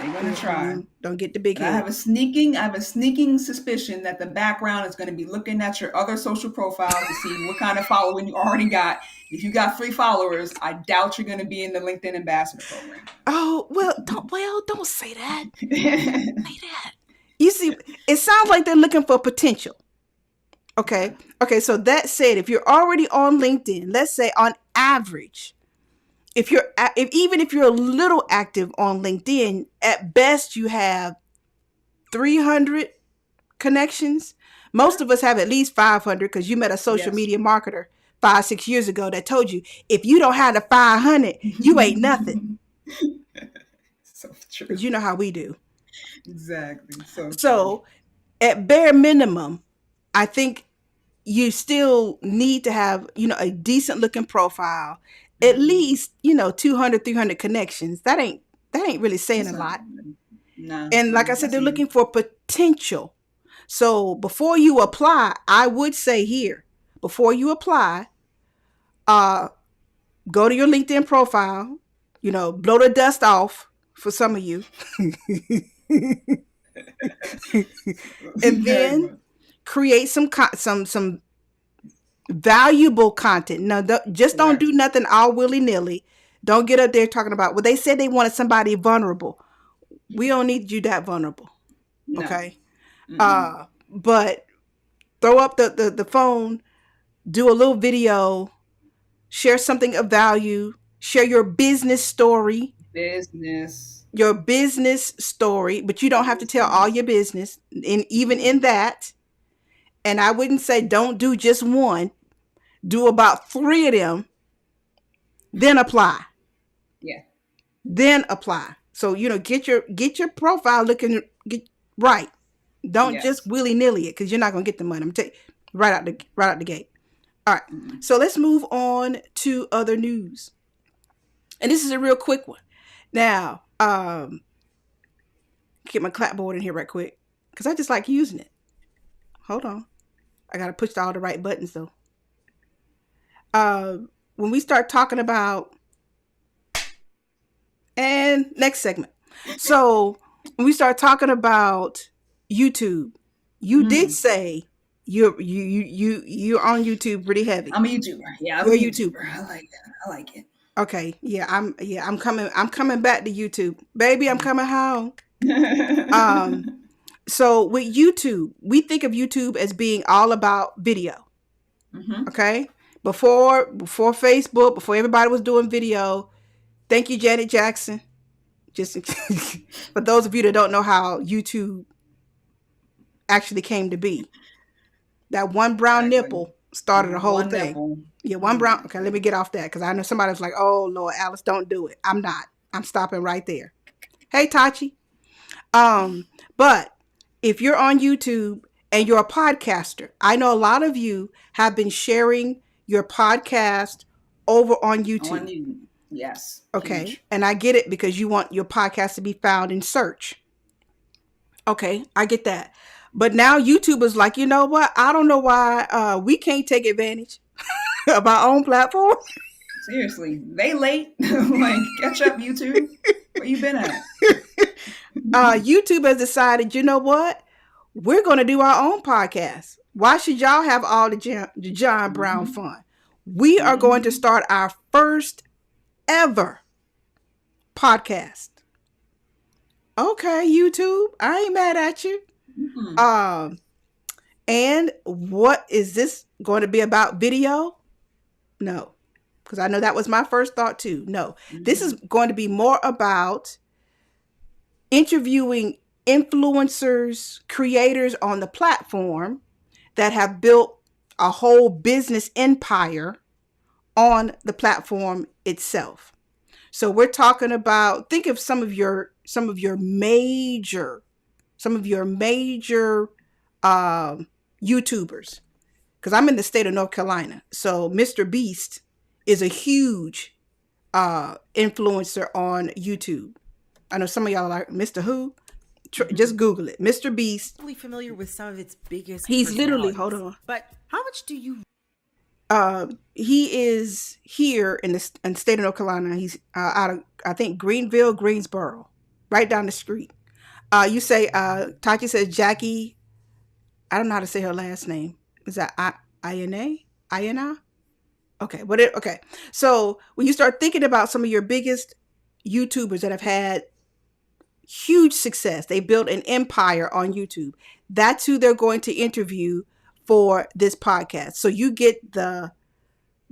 They're gonna Yeah, try. don't get the big And I head. have a sneaking suspicion that the background is going to be looking at your other social profiles to see what kind of following you already got. If you got 3 followers, I doubt you're going to be in the LinkedIn ambassador program. Oh don't say that. Say that. You see, it sounds like they're looking for potential. Okay. Okay. So that said, if you're already on LinkedIn, let's say on average, if you're a little active on LinkedIn, at best you have 300 connections. Most Sure. of us have at least 500, because you met a social Yes. media marketer 5 6 years ago that told you if you don't have the 500, you ain't nothing. So true. Because you know how we do. Exactly. So true. So at bare minimum, I think you still need to have, a decent looking profile, at Hmm. least, 200, 300 connections. That ain't really saying a That's not. lot. No. And like I No. said, That's they're easy. looking for potential. So before you apply, I would say here, before you apply, uh, go to your LinkedIn profile, blow the dust off for some of you, and Very then much. create some valuable content. Now, just don't do Correct. nothing all willy nilly. Don't get up there talking about, well, they said they wanted somebody vulnerable. We don't need you that vulnerable. No. Okay. Mm-mm. But throw up the phone, do a little video, share something of value, share Business. your business story, but you don't have to tell all Business. your business, in even Mm-mm. in that. And I wouldn't say don't do just one, do about 3 of them, then apply. Yeah. then apply. So, get your profile looking get right. Don't just Yes. willy nilly it, because you're not gonna get the money. I'm gonna tell you right out the gate. All right. Mm. So let's move on to other news, and this is a real quick one. Now, get my clapboard in here right quick, because I just like using it. Hold on, I gotta push all the right buttons though. When we start talking about, and next segment. So when we start talking about YouTube, you did Mm. say you're on YouTube pretty heavy. I'm a YouTuber. Yeah, I'm You're a a YouTuber. YouTuber. I like it. I like it. Okay, I'm coming back to YouTube. Baby, I'm coming home. Um Mm-hmm. so with YouTube, we think of YouTube as being all about video, okay? Before Facebook, before everybody was doing video. Thank you, Janet Jackson. Just for those of you that don't know how YouTube actually came to be. That one brown Exactly. nipple started the whole One thing. nipple. Yeah, one Oh brown. my Okay, let me goodness. get off that, because I know somebody's like, "Oh Lord, Alice, don't do it." I'm not. I'm stopping right there. Hey, Tachi. Um, but if you're on YouTube and you're a podcaster, I know a lot of you have been sharing your podcast over on On YouTube. you. Yes. Okay, Huge. and I get it, because you want your podcast to be found in search. Okay, I get that. But now YouTube is like, you know what? I don't know why we can't take advantage of our own platform. Seriously. They late. Like, catch up, YouTube. Where you been at? YouTube has decided, you know what? We're going to do our own podcast. Why should y'all have all the John Brown Mm-hmm. fun? We are going to Mm-hmm. start our first ever podcast. Okay, YouTube, I ain't mad at you. Mm-hmm. Um, and what is this going to be about? Video? No, because I know that was my first thought too. No, this is Mm-hmm. going to be more about interviewing influencers, creators on the platform that have built a whole business empire on the platform itself. So we're talking about, think of some of your major YouTubers, because I'm in the state of North Carolina. So Mr. Beast is a huge influencer on YouTube. I know some of y'all are like, Mr. Who? Mm-hmm. Just Google it. Mr. Beast. Probably familiar with some of its biggest He's literally, hold personalities. on. But how much do you He is here in the state of North Carolina. He's out of, I think, Greenville, Greensboro, right down the street. You say, Tachi says Jackie. I don't know how to say her last name. Is that I-N-A? I-N-A? Okay, okay. So when you start thinking about some of your biggest YouTubers that have had huge success, they built an empire on YouTube. That's who they're going to interview for this podcast. So you get the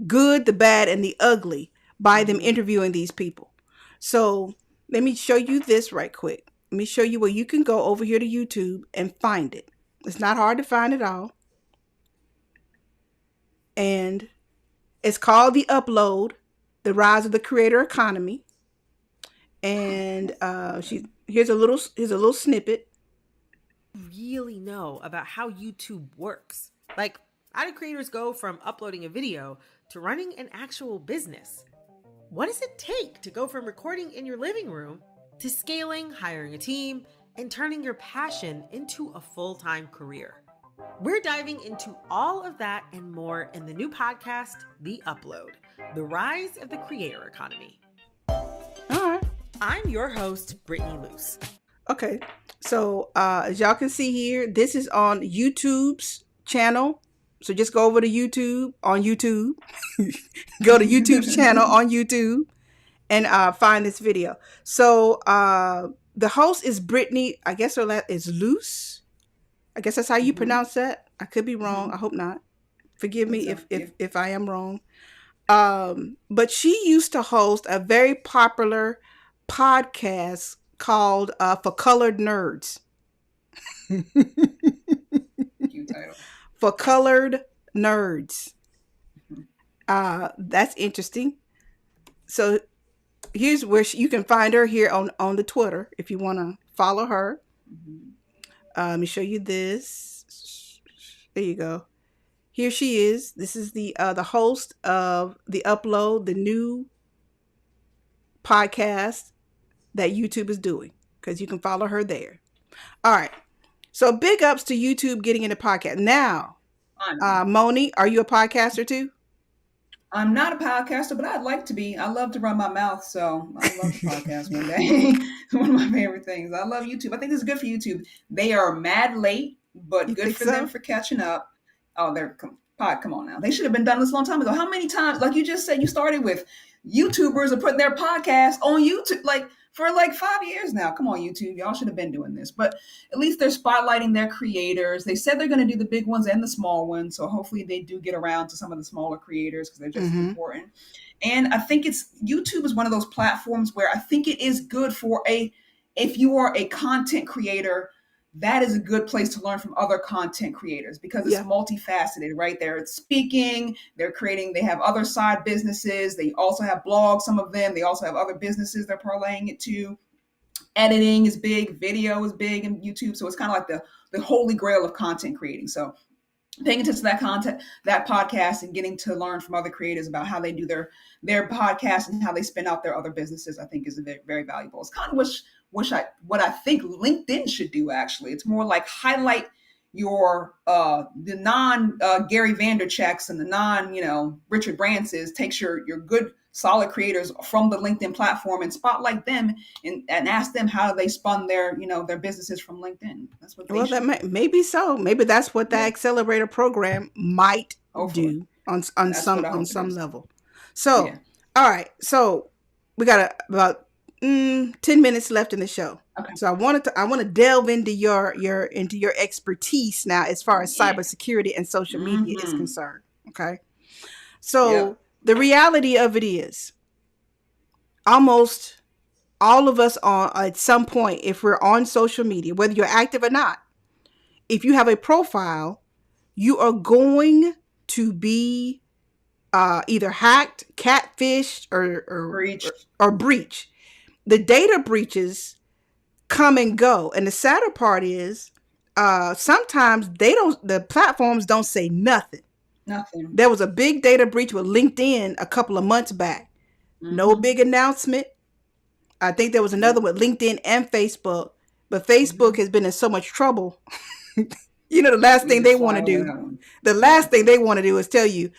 good, the bad, and the ugly by them Mm-hmm. interviewing these people. So let me show you this right quick. Let me show you where you can go over here to YouTube and find it. It's not hard to find it all. And it's called The Upload, The Rise of the Creator Economy. And here's a little snippet. really know about how YouTube works? Like, how do creators go from uploading a video to running an actual business? What does it take to go from recording in your living room to scaling, hiring a team, and turning your passion into a full-time career? We're diving into all of that and more in the new podcast, The Upload, The Rise of the Creator Economy. All right. I'm your host, Brittany Luce. Okay. So as y'all can see here, this is on YouTube's channel. So just go over to YouTube on YouTube. Go to YouTube's channel on YouTube and find this video. So the host is Brittany. I guess her last is Luce. I guess that's how you Mm-hmm. pronounce that. I could be wrong. I hope not. Forgive Think me so. if I am wrong. But she used to host a very popular podcast called For Colored Nerds. Cute title. For Colored Nerds. Mhm. That's interesting. So here's where you can find her here on the Twitter if you want to follow her. Mhm. Let me show you this. There you go. Here she is. This is the host of the Upload, the new podcast that YouTube is doing, because you can follow her there. All right. So big ups to YouTube getting into podcast. Now, Finally. Moni, are you a podcaster too? I'm not a podcaster, but I'd like to be. I love to run my mouth, so I'd love to podcast one day. It's one of my favorite things. I love YouTube. I think this is good for YouTube. They are mad late, but You good think for them so? for catching up. Oh, they're come on now. They should have been done this a long time ago. How many times, like you just said, you started with YouTubers are putting their podcasts on YouTube, like for like 5 years now. Come on, YouTube, y'all should have been doing this. But at least they're spotlighting their creators. They said they're going to do the big ones and the small ones, so hopefully they do get around to some of the smaller creators because they're just as Mm-hmm. important. And I think it's YouTube is one of those platforms where I think it is good for a if you are a content creator, that is a good place to learn from other content creators because it's Yeah. multifaceted, right? They're speaking, they're creating, they have other side businesses, they also have blogs, some of them, they also have other businesses they're parlaying it to. Editing is big, video is big in YouTube. So it's kind of like the holy grail of content creating. So paying attention to that content, that podcast, and getting to learn from other creators about how they do their podcast and how they spin out their other businesses, I think is very, very valuable. It's kind of what I think LinkedIn should do. Actually, it's more like highlight your the non Gary Vanderchecks and the non Richard Brances, takes your good solid creators from the LinkedIn platform and spotlight them and ask them how they spun their businesses from LinkedIn. That's what they Well, that should do. maybe so. Maybe that's what that Yeah, accelerator program might hopefully. do on That's what I on hope it some is. level. So, Yeah. all right. So we got about 10 minutes left in the show. Okay. So I want to delve into your expertise now as far as Yeah. cybersecurity and social media is Mm-hmm. concerned. Okay. Yep. So the reality of it is, almost all of us on at some point, if we're on social media, whether you're active or not, if you have a profile, you are going to be either hacked, catfished, Breached. or breached. The data breaches come and go, and the sadder part is sometimes the platforms don't say nothing. Nothing. There was a big data breach with LinkedIn a couple of months back. No Mm-hmm. big announcement. I think there was another Nope. with LinkedIn and Facebook, but Mm-hmm. Facebook has been in so much trouble. The last We thing just they want fly to over do, that one. the Yeah. last thing they want to do is tell you,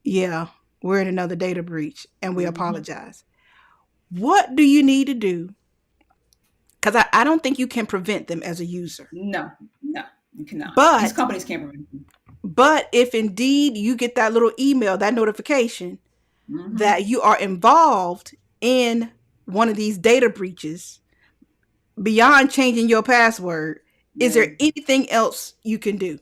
yeah, we're in another data breach and we Mm-hmm. apologize. What do you need to do? Because I don't think you can prevent them as a user. No, no, you cannot. These But companies can't prevent them. if indeed you get that little email, that notification Mm-hmm. that you are involved in one of these data breaches, beyond changing your password, is Yeah. there anything else you can do?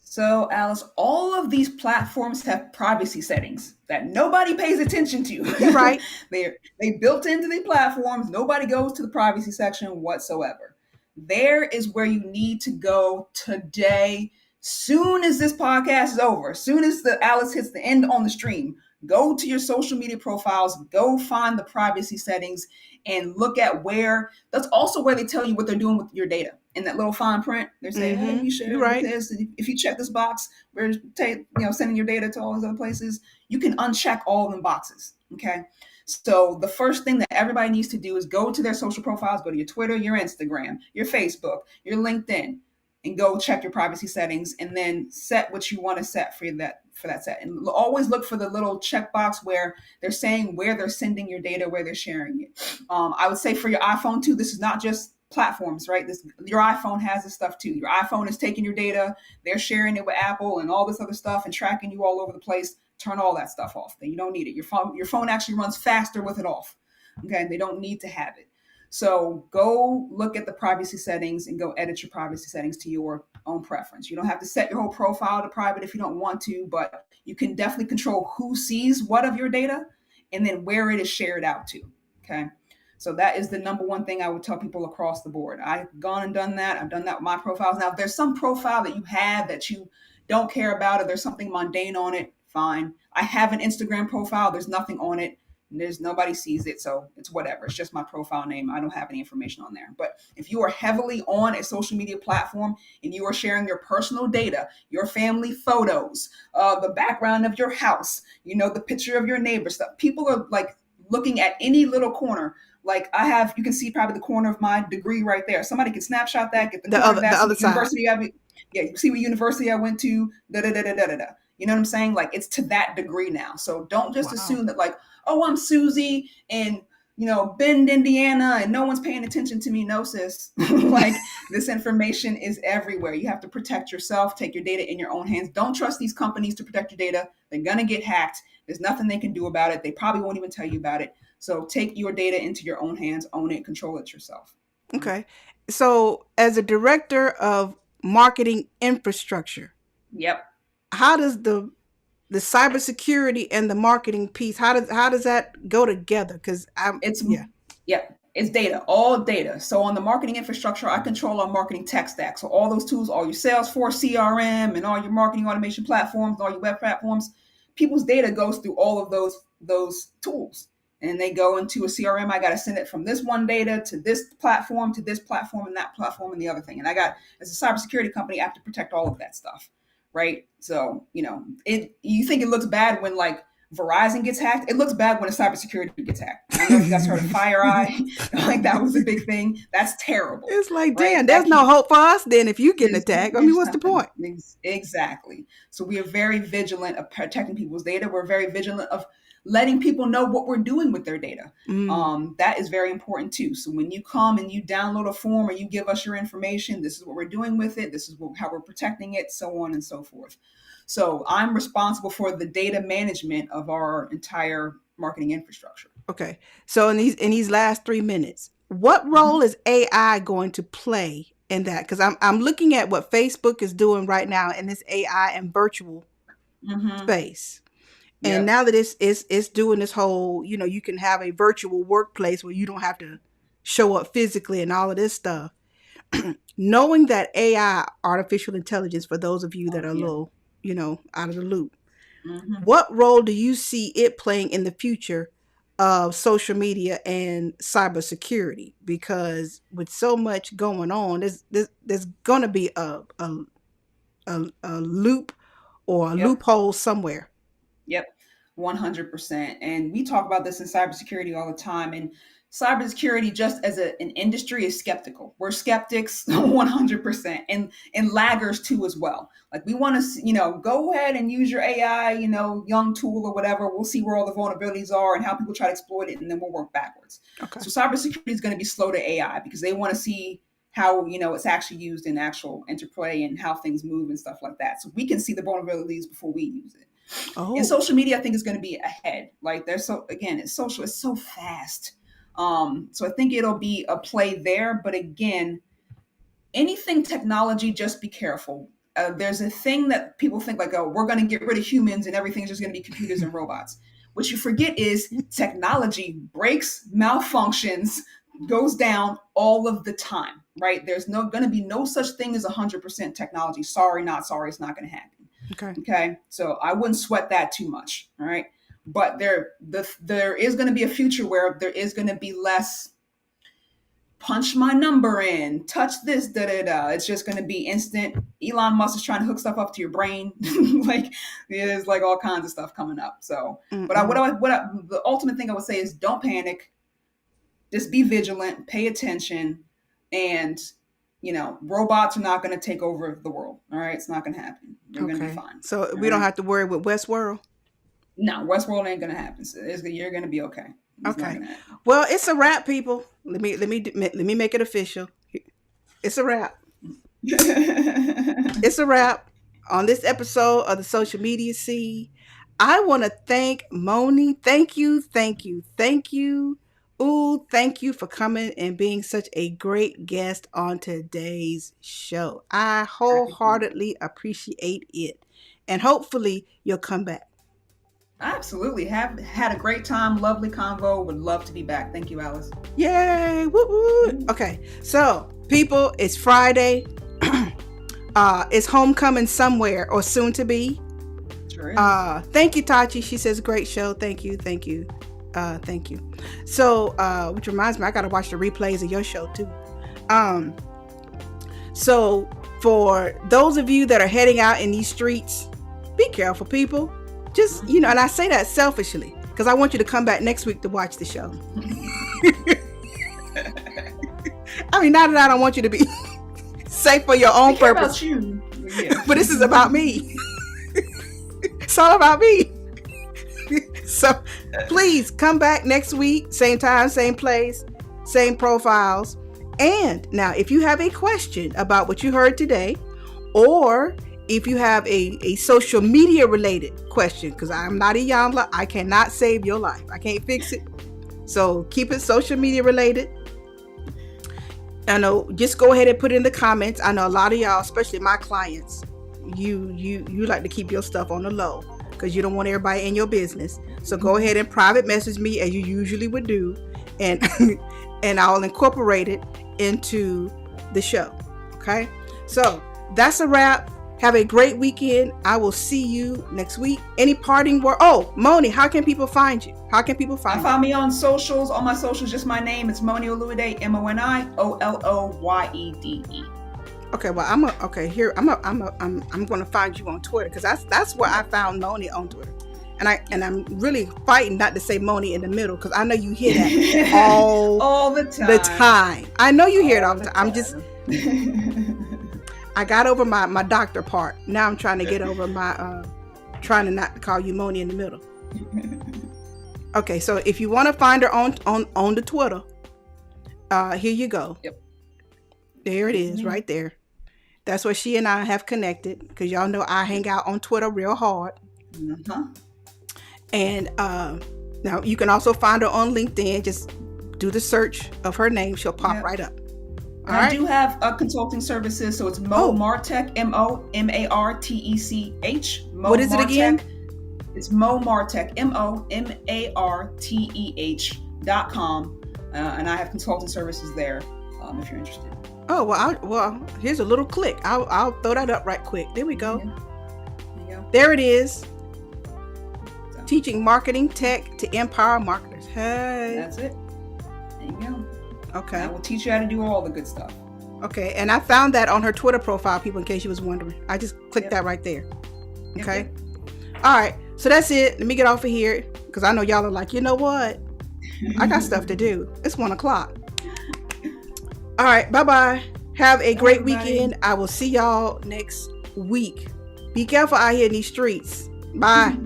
So, Alice, all of these platforms have privacy settings that nobody pays attention You're to. right. They built into the platforms. Nobody goes to the privacy section whatsoever. There is where you need to go today. Soon as this podcast is over, soon as the Alice hits the end on the stream, go to your social media profiles, go find the privacy settings, and look at where. That's also where they tell you what they're doing with your data. In that little fine print, they're saying, "Hey, Mm-hmm. we You're sharing with right. this. And if you check this box, we're sending your data to all these other places. You can uncheck all of them boxes." Okay. So the first thing that everybody needs to do is go to their social profiles, go to your Twitter, your Instagram, your Facebook, your LinkedIn, and go check your privacy settings, and then set what you want to set for that set. And always look for the little checkbox where they're saying where they're sending your data, where they're sharing it. I would say for your iPhone too, this is not just platforms, right? Your iPhone has this stuff too. Your iPhone is taking your data, they're sharing it with Apple and all this other stuff and tracking you all over the place. Turn all that stuff off. Then you don't need it. Your phone actually runs faster with it off. Okay, they don't need to have it. So go look at the privacy settings and go edit your privacy settings to your own preference. You don't have to set your whole profile to private if you don't want to, but you can definitely control who sees what of your data and then where it is shared out to. Okay. So that is the number one thing I would tell people across the board. I've gone and done that. I've done that with my profiles. Now, if there's some profile that you have that you don't care about, or there's something mundane on it, fine. I have an Instagram profile. There's nothing on it. There's nobody sees it, so it's whatever. It's just my profile name. I don't have any information on there. But if you are heavily on a social media platform and you are sharing your personal data, your family photos, the background of your house, the picture of your neighbor, stuff, people are like looking at any little corner. Like you can see probably the corner of my degree right there. Somebody can snapshot that, get the corner of that, the other side. university you see what university I went to, da da da da da da. You know what I'm saying? Like, it's to that degree now. So don't just assume that, like, oh, I'm Susie in, Bend, Indiana, and no one's paying attention to me. No, sis. Like, this information is everywhere. You have to protect yourself, take your data in your own hands. Don't trust these companies to protect your data. They're going to get hacked. There's nothing they can do about it. They probably won't even tell you about it. So take your data into your own hands, own it, control it yourself. Okay. So as a director of marketing infrastructure, yep. How does the cybersecurity and the marketing piece, how does that go together? Because it's data, all data. So on the marketing infrastructure, I control our marketing tech stack. So all those tools, all your Salesforce, CRM, and all your marketing automation platforms, all your web platforms, people's data goes through all of those tools. And they go into a CRM. I got to send it from this one data to this platform, and that platform, and the other thing. And I got, as a cybersecurity company, I have to protect all of that stuff. Right. So, you think it looks bad when like Verizon gets hacked. It looks bad when a cybersecurity gets hacked. I don't know if you guys heard of FireEye. Like, that was a big thing. That's terrible. It's like, damn, there's no hope for us then if you get attacked. I mean, what's the point? Exactly. So we are very vigilant of protecting people's data. We're very vigilant of letting people know what we're doing with their data. That is very important too. So when you come and you download a form or you give us your information, this is what we're doing with it. This is how we're protecting it, so on and so forth. So I'm responsible for the data management of our entire marketing infrastructure. Okay. So in these last 3 minutes, what role is AI going to play in that? Because I'm looking at what Facebook is doing right now in this AI and virtual space. And now that it's doing this whole, you can have a virtual workplace where you don't have to show up physically and all of this stuff. Knowing that AI, artificial intelligence, for those of you that are a little, out of the loop, what role do you see it playing in the future of social media and cybersecurity? Because with so much going on, there's going to be a loop or a loophole somewhere. Yep, 100%. And we talk about this in cybersecurity all the time. And cybersecurity, just as an industry, is skeptical. We're skeptics 100%, and laggers too as well. Like, we want to, go ahead and use your AI, young tool or whatever. We'll see where all the vulnerabilities are and how people try to exploit it, and then we'll work backwards. Okay. So cybersecurity is going to be slow to AI because they want to see how, it's actually used in actual interplay and how things move and stuff like that. So we can see the vulnerabilities before we use it. And social media, I think, is going to be ahead. Like, it's social, it's so fast. So I think it'll be a play there. But again, anything technology, just be careful. There's a thing that people think like, oh, we're going to get rid of humans and everything's just going to be computers and robots. What you forget is technology breaks, malfunctions, goes down all of the time, right? There's going to be no such thing as 100% technology. Sorry, not sorry. It's not going to happen. Okay. So I wouldn't sweat that too much. All right. But there is going to be a future where there is going to be less punch my number in, touch this, It's just going to be instant. Elon Musk is trying to hook stuff up to your brain. Like, there's like all kinds of stuff coming up. So, but the ultimate thing I would say is don't panic. Just be vigilant, pay attention, and robots are not going to take over the world. All right. It's not going to happen. They're going to be fine. So we don't have to worry with Westworld? No, Westworld ain't going to happen. So you're going to be okay. Okay. Well, it's a wrap, people. Let me make it official. It's a wrap. It's a wrap on this episode of the Social Media Seed. I want to thank Moni. Thank you. Ooh, thank you for coming and being such a great guest on today's show. I wholeheartedly appreciate it. And hopefully you'll come back. Absolutely. Have had a great time. Lovely convo. Would love to be back. Thank you, Alice. Yay. Woo woo. Okay. So, people, it's Friday. It's homecoming somewhere or soon to be. Sure is. Thank you, Tachi. She says, great show. Thank you. Thank you. So, which reminds me, I gotta watch the replays of your show too. So for those of you that are heading out in these streets, be careful, people. Just, and I say that selfishly because I want you to come back next week to watch the show. I mean, not that I don't want you to be safe for your own purpose. About you. Yeah. But this is about me. It's all about me. So please come back next week, same time, same place, same profiles. And now, if you have a question about what you heard today, or if you have a social media related question, because I'm not a Yandla, I cannot save your life. I can't fix it. So keep it social media related. I know, just go ahead and put it in the comments. I know a lot of y'all, especially my clients, you like to keep your stuff on the low because you don't want everybody in your business. So go ahead and private message me as you usually would do, and and I'll incorporate it into the show. Okay, so that's a wrap. Have a great weekend. I will see you next week. Any parting word? Oh, Moni, how can people find you? How can people find you? Find me on socials. All my socials, just my name. It's Moni Oloyede, MoniOloyede. Okay, well, I'm gonna find you on Twitter because that's where I found Moni on Twitter, and I'm really fighting not to say Moni in the middle because I know you hear that all the time. I know you hear it all the time. I'm just I got over my doctor part. Now I'm trying to get over my trying to not call you Moni in the middle. Okay, so if you want to find her on the Twitter, here you go. Yep. There it is, right there. That's where she and I have connected because y'all know I hang out on Twitter real hard. Uh-huh. And now you can also find her on LinkedIn. Just do the search of her name. She'll pop right up. All right. I do have consulting services. So it's Martech, MOMARTECH. What is it again? It's Martech, MOMARTEH.com. And I have consulting services there if you're interested. Oh, well, here's a little click. I'll throw that up right quick. There we go. There you go. There it is. Teaching marketing tech to empower marketers. Hey. That's it. There you go. Okay. I will teach you how to do all the good stuff. Okay. And I found that on her Twitter profile, people, in case you was wondering. I just clicked that right there. Okay. Yep. All right. So that's it. Let me get off of here because I know y'all are like, you know what? I got stuff to do. It's 1:00. All right. Bye-bye. Have a great weekend. I will see y'all next week. Be careful out here in these streets. Bye.